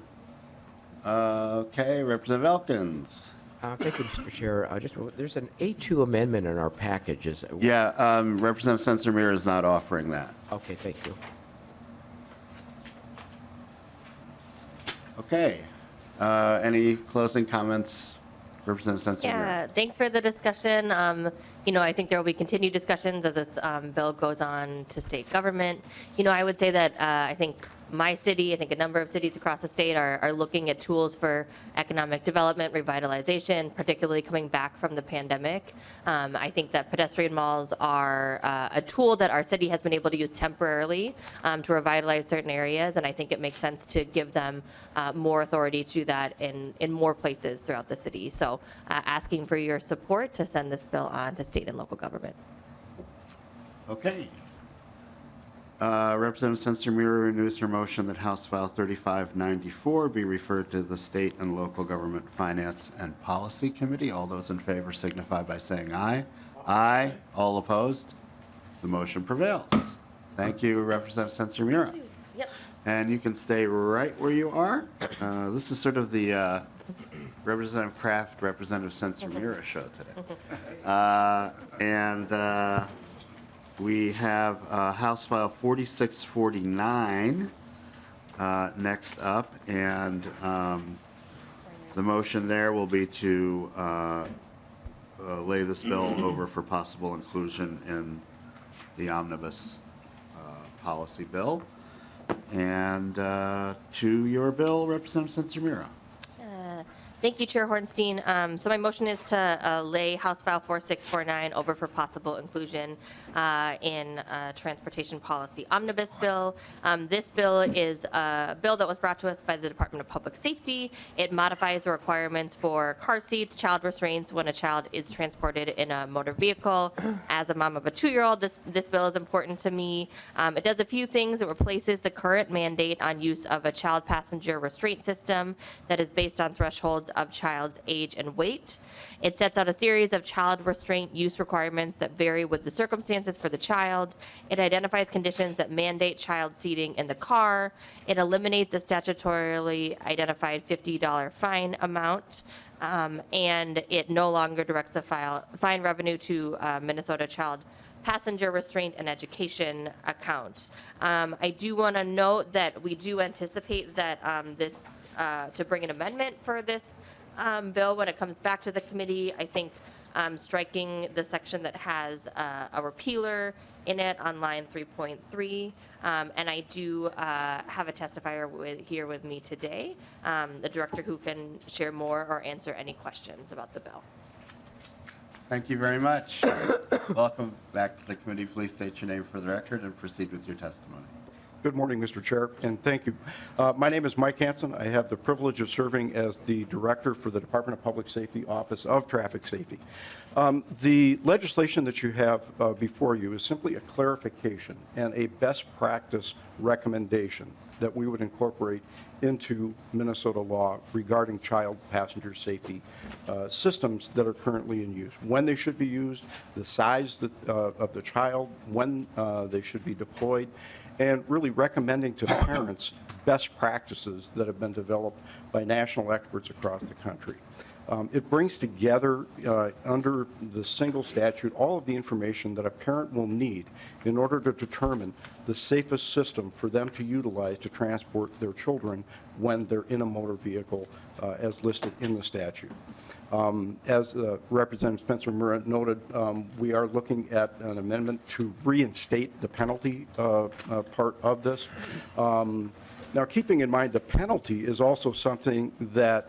Okay, Representative Elkins. Thank you, Mr. Chair. There's an A2 amendment in our packages. Yeah, Representative Sencer-Mura is not offering that. Okay, thank you. Okay. Any closing comments, Representative Sencer-Mura? Yeah, thanks for the discussion. You know, I think there will be continued discussions as this bill goes on to state government. You know, I would say that I think my city, I think a number of cities across the state are looking at tools for economic development, revitalization, particularly coming back from the pandemic. I think that pedestrian malls are a tool that our city has been able to use temporarily to revitalize certain areas, and I think it makes sense to give them more authority to do that in more places throughout the city. So asking for your support to send this bill on to state and local government. Okay. Representative Sencer-Mura renews her motion that House File 3594 be referred to the State and Local Government Finance and Policy Committee. All those in favor signify by saying aye. Aye. All opposed? The motion prevails. Thank you, Representative Sencer-Mura. Yep. And you can stay right where you are. This is sort of the Representative Kraft, Representative Sencer-Mura show today. We have House File 4649 next up, and the motion there will be to lay this bill over for possible inclusion in the omnibus policy bill. And to your bill, Representative Sencer-Mura. Thank you, Chair Hornstein. So my motion is to lay House File 4649 over for possible inclusion in transportation policy omnibus bill. This bill is a bill that was brought to us by the Department of Public Safety. It modifies the requirements for car seats, child restraints when a child is transported in a motor vehicle. As a mom of a 2-year-old, this bill is important to me. It does a few things. It replaces the current mandate on use of a child passenger restraint system that is based on thresholds of child's age and weight. It sets out a series of child restraint use requirements that vary with the circumstances for the child. It identifies conditions that mandate child seating in the car. It eliminates a statutorily identified $50 fine amount. And it no longer directs the fine revenue to Minnesota Child Passenger Restraint and Education account. I do want to note that we do anticipate that to bring an amendment for this bill when it comes back to the committee. I think striking the section that has a repealer in it on line 3.3. And I do have a testifier here with me today, the director who can share more or answer any questions about the bill. Thank you very much. Welcome back to the committee. Please state your name for the record and proceed with your testimony. Good morning, Mr. Chair, and thank you. My name is Mike Hansen. I have the privilege of serving as the Director for the Department of Public Safety Office of Traffic Safety. The legislation that you have before you is simply a clarification and a best practice recommendation that we would incorporate into Minnesota law regarding child passenger safety systems that are currently in use, when they should be used, the size of the child, when they should be deployed, and really recommending to parents best practices that have been developed by national experts across the country. It brings together, under the single statute, all of the information that a parent will need in order to determine the safest system for them to utilize to transport their children when they're in a motor vehicle as listed in the statute. As Representative Sencer-Mura noted, we are looking at an amendment to reinstate the penalty part of this. Now, keeping in mind the penalty is also something that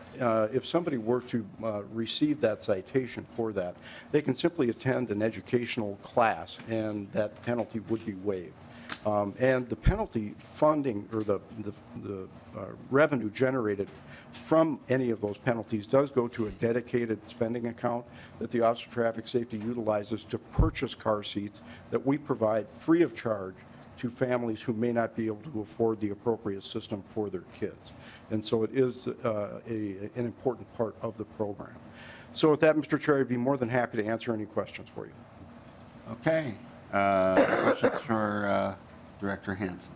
if somebody were to receive that citation for that, they can simply attend an educational class and that penalty would be waived. And the penalty funding or the revenue generated from any of those penalties does go to a dedicated spending account that the Office of Traffic Safety utilizes to purchase car seats that we provide free of charge to families who may not be able to afford the appropriate system for their kids. And so it is an important part of the program. So with that, Mr. Chair, I'd be more than happy to answer any questions for you. Okay. Questions for Director Hansen?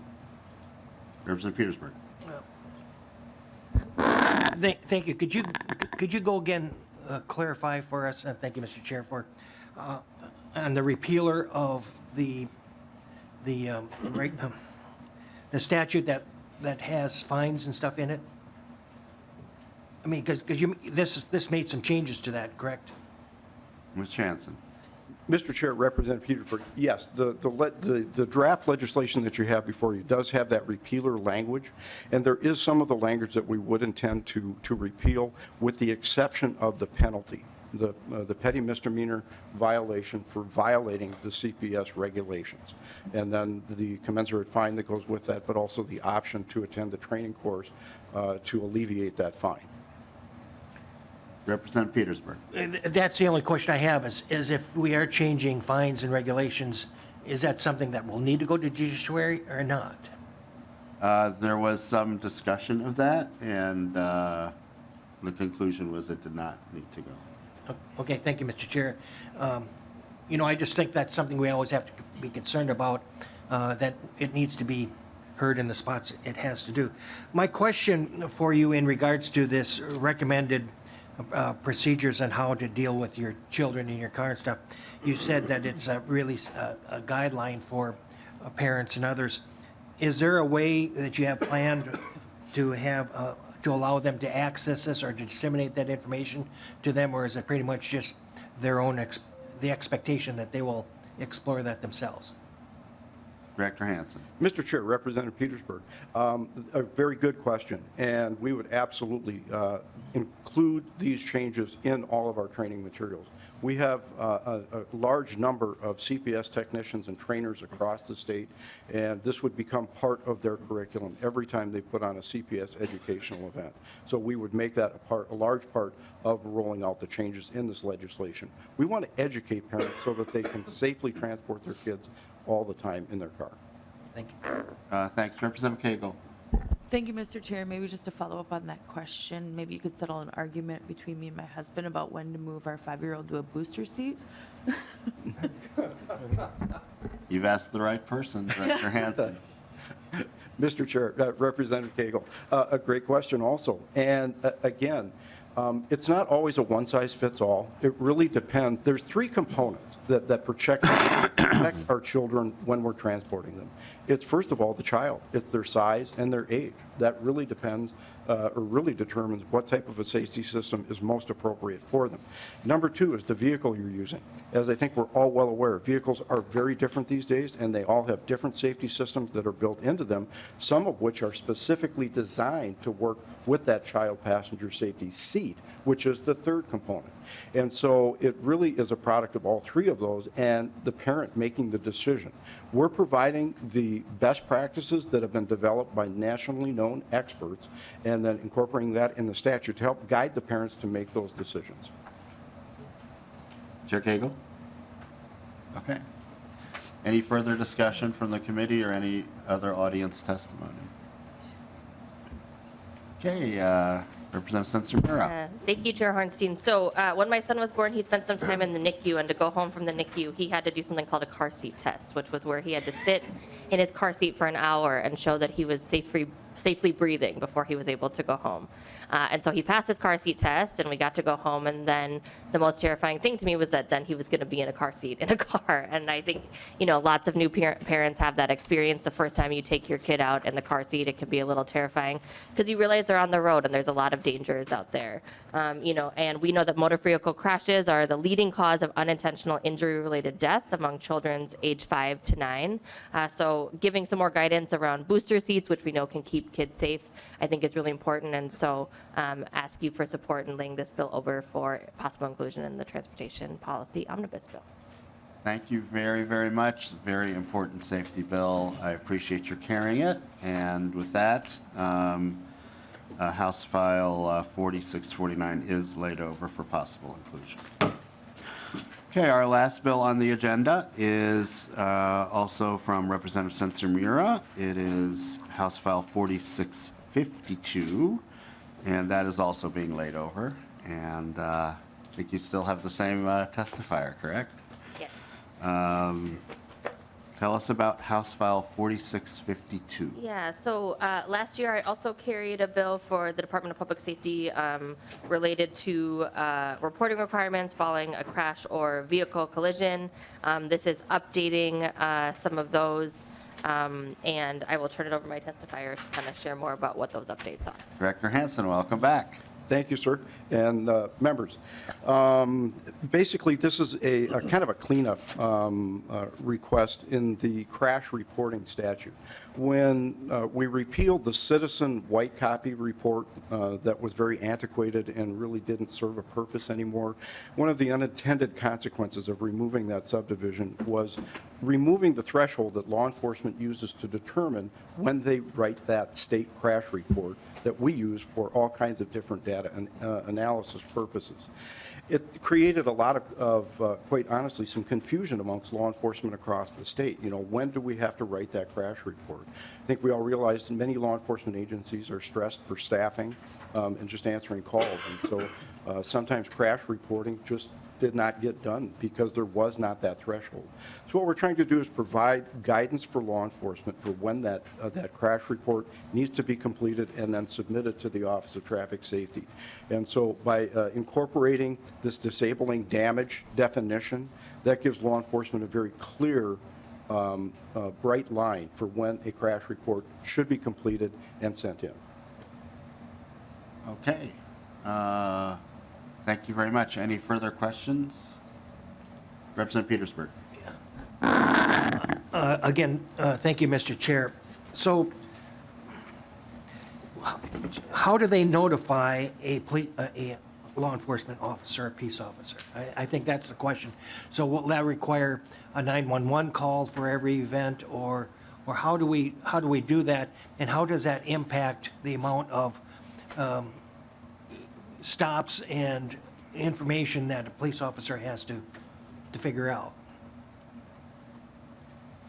Representative Petersburg. Thank you. Could you go again, clarify for us, and thank you, Mr. Chair, for, on the repealer of the statute that has fines and stuff in it? I mean, because this made some changes to that, correct? Ms. Hansen. Mr. Chair, Representative Petersburg, yes, the draft legislation that you have before you does have that repealer language, and there is some of the language that we would intend to repeal, with the exception of the penalty, the petty misdemeanor violation for violating the CPS regulations, and then the commensurate fine that goes with that, but also the option to attend the training course to alleviate that fine. Representative Petersburg. That's the only question I have is if we are changing fines and regulations, is that something that will need to go to judiciary or not? There was some discussion of that, and the conclusion was it did not need to go. Okay, thank you, Mr. Chair. I just think that's something we always have to be concerned about, that it needs to be heard in the spots it has to do. My question for you in regards to this recommended procedures on how to deal with your children in your car and stuff, you said that it's really a guideline for parents and others. Is there a way that you have planned to have to allow them to access this or to disseminate that information to them, or is it pretty much just their own the expectation that they will explore that themselves? Director Hansen. Mr. Chair, Representative Petersburg, a very good question, and we would absolutely include these changes in all of our training materials. We have a large number of CPS technicians and trainers across the state, and this would become part of their curriculum every time they put on a CPS educational event. So we would make that a large part of rolling out the changes in this legislation. We want to educate parents so that they can safely transport their kids all the time in their car. Thank you. Thanks. Representative Cagle. Thank you, Mr. Chair. Maybe just to follow up on that question, maybe you could settle an argument between me and my husband about when to move our 5-year-old to a booster seat. You've asked the right person, Director Hansen. Mr. Chair, Representative Cagle, a great question also. And again, it's not always a one-size-fits-all. It really depends. There's 3 components that protect our children when we're transporting them. It's, first of all, the child. It's their size and their age. That really depends or really determines what type of a safety system is most appropriate for them. Number 2 is the vehicle you're using. As I think we're all well aware, vehicles are very different these days, and they all have different safety systems that are built into them, some of which are specifically designed to work with that child passenger safety seat, which is the 3rd component. And so it really is a product of all 3 of those and the parent making the decision. We're providing the best practices that have been developed by nationally known experts and then incorporating that in the statute to help guide the parents to make those decisions. Chair Cagle? Okay. Any further discussion from the committee or any other audience testimony? Okay, Representative Sencer-Mura. Thank you, Chair Hornstein. So when my son was born, he spent some time in the NICU, and to go home from the NICU, he had to do something called a car seat test, which was where he had to sit in his car seat for an hour and show that he was safely breathing before he was able to go home. And so he passed his car seat test, and we got to go home. And then the most terrifying thing to me was that then he was going to be in a car seat in a car. And I think, lots of new parents have that experience. The first time you take your kid out in the car seat, it can be a little terrifying because you realize they're on the road and there's a lot of dangers out there. And we know that motor vehicle crashes are the leading cause of unintentional injury-related death among children age 5 to 9. So giving some more guidance around booster seats, which we know can keep kids safe, I think is really important. And so ask you for support in laying this bill over for possible inclusion in the transportation policy omnibus bill. Thank you very, very much. Very important safety bill. I appreciate your carrying it. And with that, House File 4649 is laid over for possible inclusion. Okay, our last bill on the agenda is also from Representative Sencer-Mura. It is House File 4652, and that is also being laid over. And I think you still have the same testifier, correct? Yes. Tell us about House File 4652. Yeah, so last year I also carried a bill for the Department of Public Safety related to reporting requirements following a crash or vehicle collision. This is updating some of those, and I will turn it over to my testifier to kind of share more about what those updates are. Director Hansen, welcome back. Thank you, sir, and members. Basically, this is a kind of a cleanup request in the crash reporting statute. When we repealed the citizen white copy report that was very antiquated and really didn't serve a purpose anymore, one of the unintended consequences of removing that subdivision was removing the threshold that law enforcement uses to determine when they write that state crash report that we use for all kinds of different data and analysis purposes. It created a lot of quite honestly, some confusion amongst law enforcement across the state. When do we have to write that crash report? I think we all realize that many law enforcement agencies are stressed for staffing and just answering calls. And so sometimes crash reporting just did not get done because there was not that threshold. So what we're trying to do is provide guidance for law enforcement for when that crash report needs to be completed and then submitted to the Office of Traffic Safety. And so by incorporating this disabling damage definition, that gives law enforcement a very clear bright line for when a crash report should be completed and sent in. Okay. Thank you very much. Any further questions? Representative Petersburg. Again, thank you, Mr. Chair. So how do they notify a law enforcement officer, a peace officer? I think that's the question. So will that require a 911 call for every event, or how do we do that, and how does that impact the amount of stops and information that a police officer has to figure out?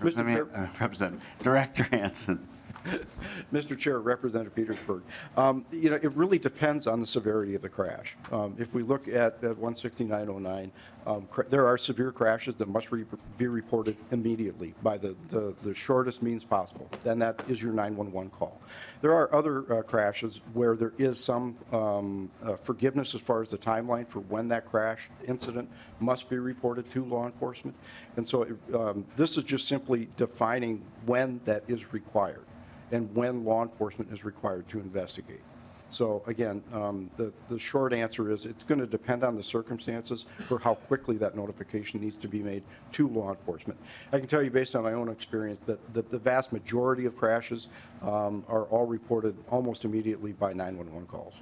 Representative Director Hansen. Mr. Chair, Representative Petersburg, it really depends on the severity of the crash. If we look at 16909, there are severe crashes that must be reported immediately by the shortest means possible. Then that is your 911 call. There are other crashes where there is some forgiveness as far as the timeline for when that crash incident must be reported to law enforcement. And so this is just simply defining when that is required and when law enforcement is required to investigate. So again, the short answer is it's going to depend on the circumstances for how quickly that notification needs to be made to law enforcement. I can tell you based on my own experience that the vast majority of crashes are all reported almost immediately by 911 calls.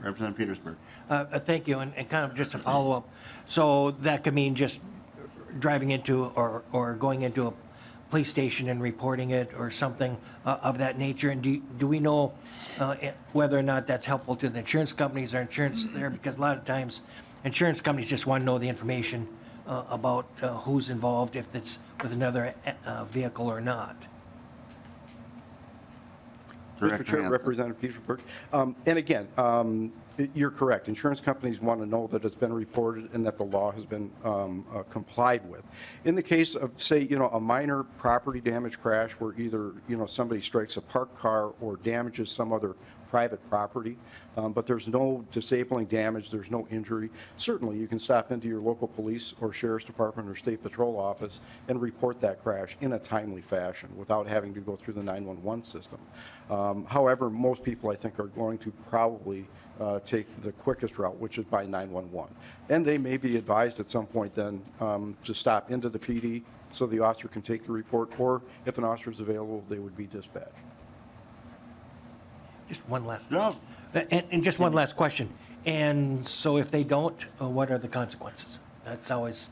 Representative Petersburg. Thank you, and kind of just a follow-up. So that could mean just driving into or going into a police station and reporting it or something of that nature? And do we know whether or not that's helpful to the insurance companies or insurance there? Because a lot of times insurance companies just want to know the information about who's involved, if it's with another vehicle or not. Director Mr. Chair, Hansen. Representative Petersburg. And again, you're correct. Insurance companies want to know that it's been reported and that the law has been complied with. In the case of, say, a minor property damage crash where either, somebody strikes a parked car or damages some other private property, but there's no disabling damage, there's no injury, certainly you can stop into your local police or sheriff's department or state patrol office and report that crash in a timely fashion without having to go through the 911 system. However, most people, I think, are going to probably take the quickest route, which is by 911. And they may be advised at some point then to stop into the PD so the officer can take the report, or if an officer is available, they would be dispatched. Just one last. No. And just one last question. And so if they don't, what are the consequences? That's always,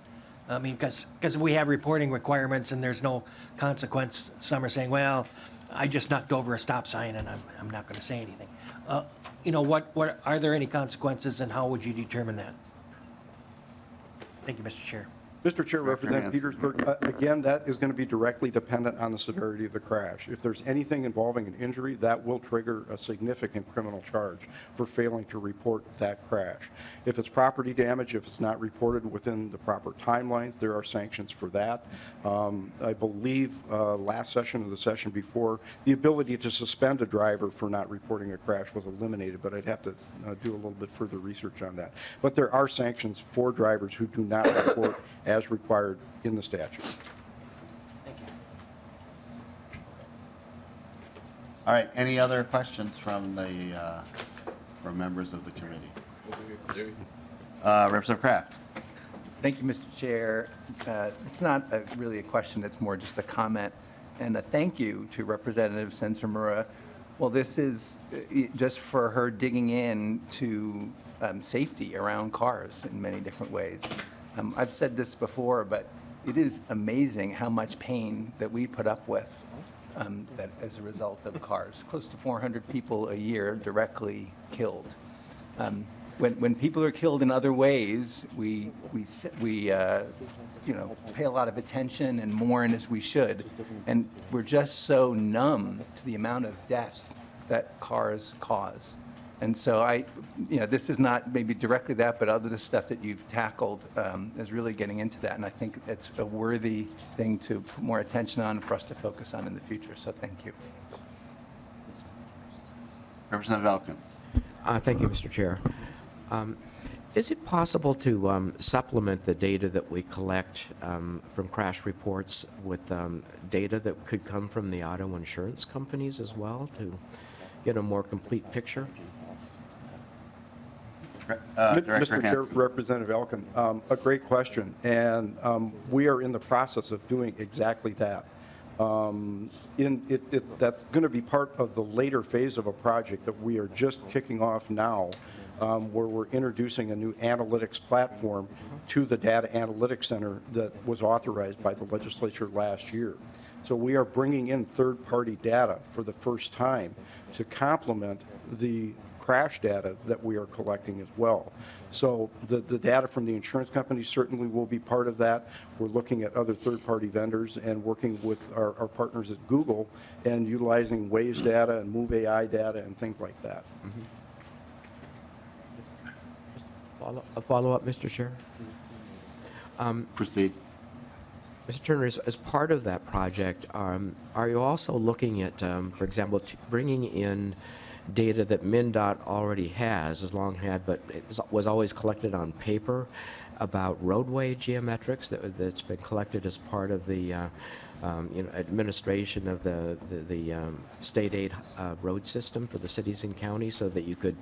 I mean, because we have reporting requirements and there's no consequence. Some are saying, well, I just knocked over a stop sign and I'm not going to say anything. What are there any consequences and how would you determine that? Thank you, Mr. Chair. Mr. Chair, Representative Hansen. Petersburg, again, that is going to be directly dependent on the severity of the crash. If there's anything involving an injury, that will trigger a significant criminal charge for failing to report that crash. If it's property damage, if it's not reported within the proper timelines, there are sanctions for that. I believe last session or the session before, the ability to suspend a driver for not reporting a crash was eliminated, but I'd have to do a little bit further research on that. But there are sanctions for drivers who do not report as required in the statute. Thank you. All right, any other questions from from members of the committee? Representative Kraft. Thank you, Mr. Chair. It's not really a question, it's more just a comment and a thank you to Representative Sencer-Mura. Well, this is just for her digging in to safety around cars in many different ways. I've said this before, but it is amazing how much pain that we put up with that as a result of cars. Close to 400 people a year directly killed. When people are killed in other ways, we pay a lot of attention and mourn as we should, and we're just so numb to the amount of death that cars cause. And so this is not maybe directly that, but other stuff that you've tackled is really getting into that. And I think it's a worthy thing to put more attention on for us to focus on in the future. So thank you. Representative Elkins. Thank you, Mr. Chair. Is it possible to supplement the data that we collect from crash reports with data that could come from the auto insurance companies as well to get a more complete picture? Director Mr. Chair, Hansen. Representative Elkin, a great question, and we are in the process of doing exactly that. That's going to be part of the later phase of a project that we are just kicking off now, where we're introducing a new analytics platform to the Data Analytics Center that was authorized by the legislature last year. So we are bringing in third-party data for the first time to complement the crash data that we are collecting as well. So the data from the insurance companies certainly will be part of that. We're looking at other third-party vendors and working with our partners at Google and utilizing Waze data and Move AI data and things like that. A follow-up, Mr. Chair? Proceed. Mr. Turner, as part of that project, are you also looking at, for example, bringing in data that MnDOT already has long had, but it was always collected on paper about roadway geometrics that's been collected as part of the administration of the state aid road system for the cities and counties, so that you could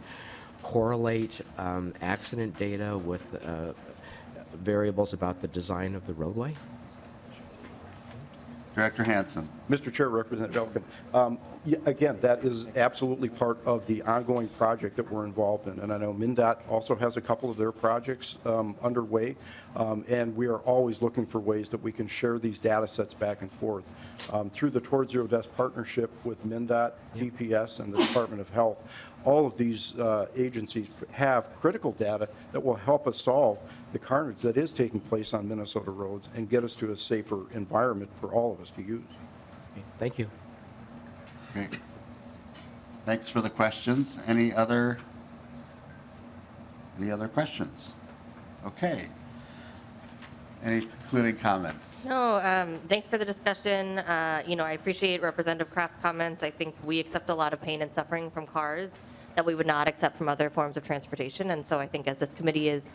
correlate accident data with variables about the design of the roadway? Director Hansen. Mr. Chair, Representative Elkin, again, that is absolutely part of the ongoing project that we're involved in. And I know MnDOT also has a couple of their projects underway, and we are always looking for ways that we can share these data sets back and forth. Through the Towards Zero Deaths partnership with MnDOT, DPS, and the Department of Health, all of these agencies have critical data that will help us solve the carnage that is taking place on Minnesota roads and get us to a safer environment for all of us to use. Thank you. Okay. Thanks for the questions. Any other questions? Okay. Any concluding comments? No, thanks for the discussion. I appreciate Representative Kraft's comments. I think we accept a lot of pain and suffering from cars that we would not accept from other forms of transportation. And so I think as this committee is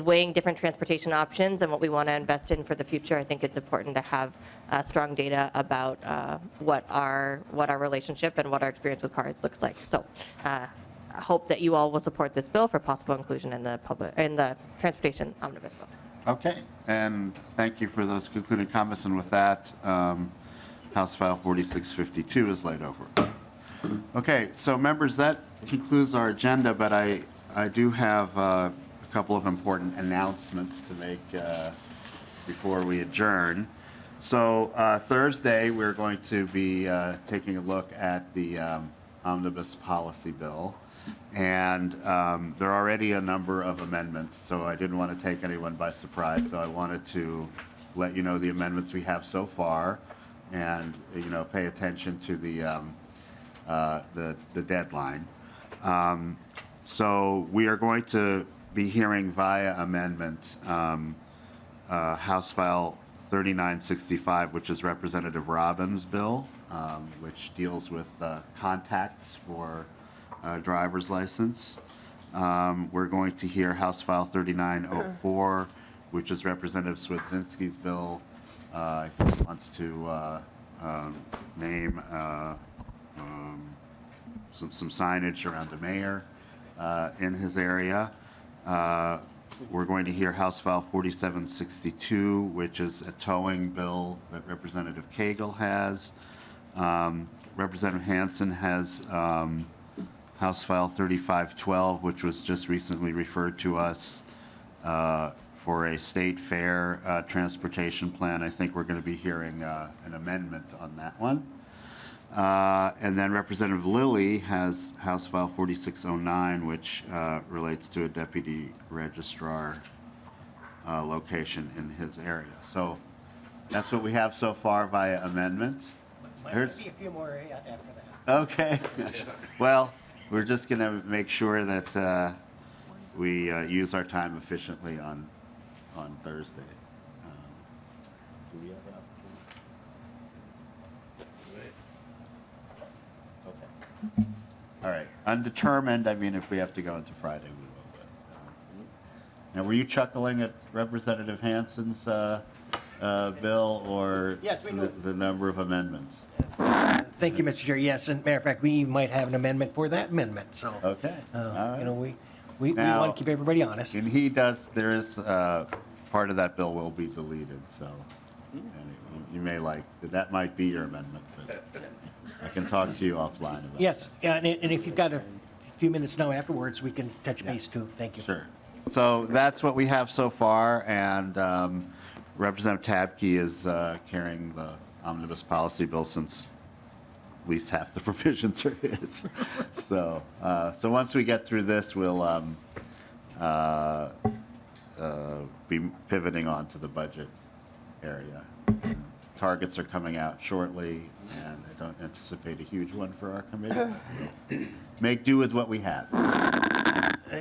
weighing different transportation options and what we want to invest in for the future, I think it's important to have strong data about what our relationship and what our experience with cars looks like. So I hope that you all will support this bill for possible inclusion in the transportation omnibus bill. Okay, and thank you for those concluding comments. And with that, House File 4652 is laid over. Okay, so members, that concludes our agenda, but I do have a couple of important announcements to make before we adjourn. So Thursday, we're going to be taking a look at the omnibus policy bill. And there are already a number of amendments, so I didn't want to take anyone by surprise. So I wanted to let you know the amendments we have so far, and pay attention to the deadline. So we are going to be hearing via amendment House File 3965, which is Representative Robbins' bill, which deals with contacts for driver's license. We're going to hear House File 3904, which is Representative Swedzinski's bill. I think he wants to name some signage around the mayor in his area. We're going to hear House File 4762, which is a towing bill that Representative Cagle has. Representative Hansen has House File 3512, which was just recently referred to us for a state fair transportation plan. I think we're going to be hearing an amendment on that one. And then Representative Lilly has House File 4609, which relates to a deputy registrar location in his area. So that's what we have so far via amendment. Might be a few more after that. Okay. Well, we're just going to make sure that we use our time efficiently on Thursday. Do we have an opportunity? Okay. All right. Undetermined, I mean, if we have to go into Friday, we will. But, now, were you chuckling at Representative Hansen's bill or Yes, we know. the number of amendments? Thank you, Mr. Chair. Yes, and matter of fact, we might have an amendment for that amendment, so. Okay. All right. We Now- want to keep everybody honest. And there is, part of that bill will be deleted, so, and you may that might be your amendment, but I can talk to you offline about it. Yes, yeah, and if you've got a few minutes now afterwards, we can touch base too. Thank you. Sure. So that's what we have so far, and Representative Tabke is carrying the omnibus policy bill since at least half the provisions are his. So once we get through this, we'll be pivoting on to the budget area. Targets are coming out shortly, and I don't anticipate a huge one for our committee. Make do with what we have.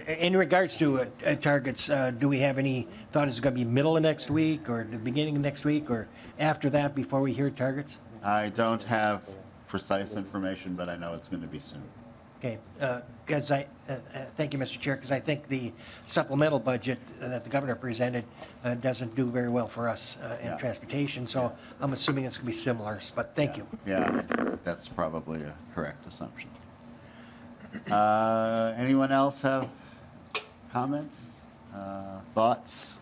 In regards to targets, do we have any thought, is it going to be middle of next week or the beginning of next week or after that before we hear targets? I don't have precise information, but I know it's going to be soon. Okay, because thank you, Mr. Chair, because I think the supplemental budget that the governor presented doesn't do very well for us in Yeah. transportation, so I'm assuming it's going to be similar, but thank you. Yeah, that's probably a correct assumption. Anyone else have comments, thoughts?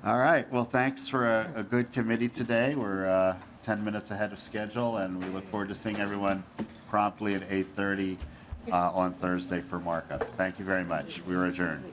All right, well, thanks for a good committee today. We're 10 minutes ahead of schedule, and we look forward to seeing everyone promptly at 8:30 on Thursday for markup. Thank you very much. We are adjourned.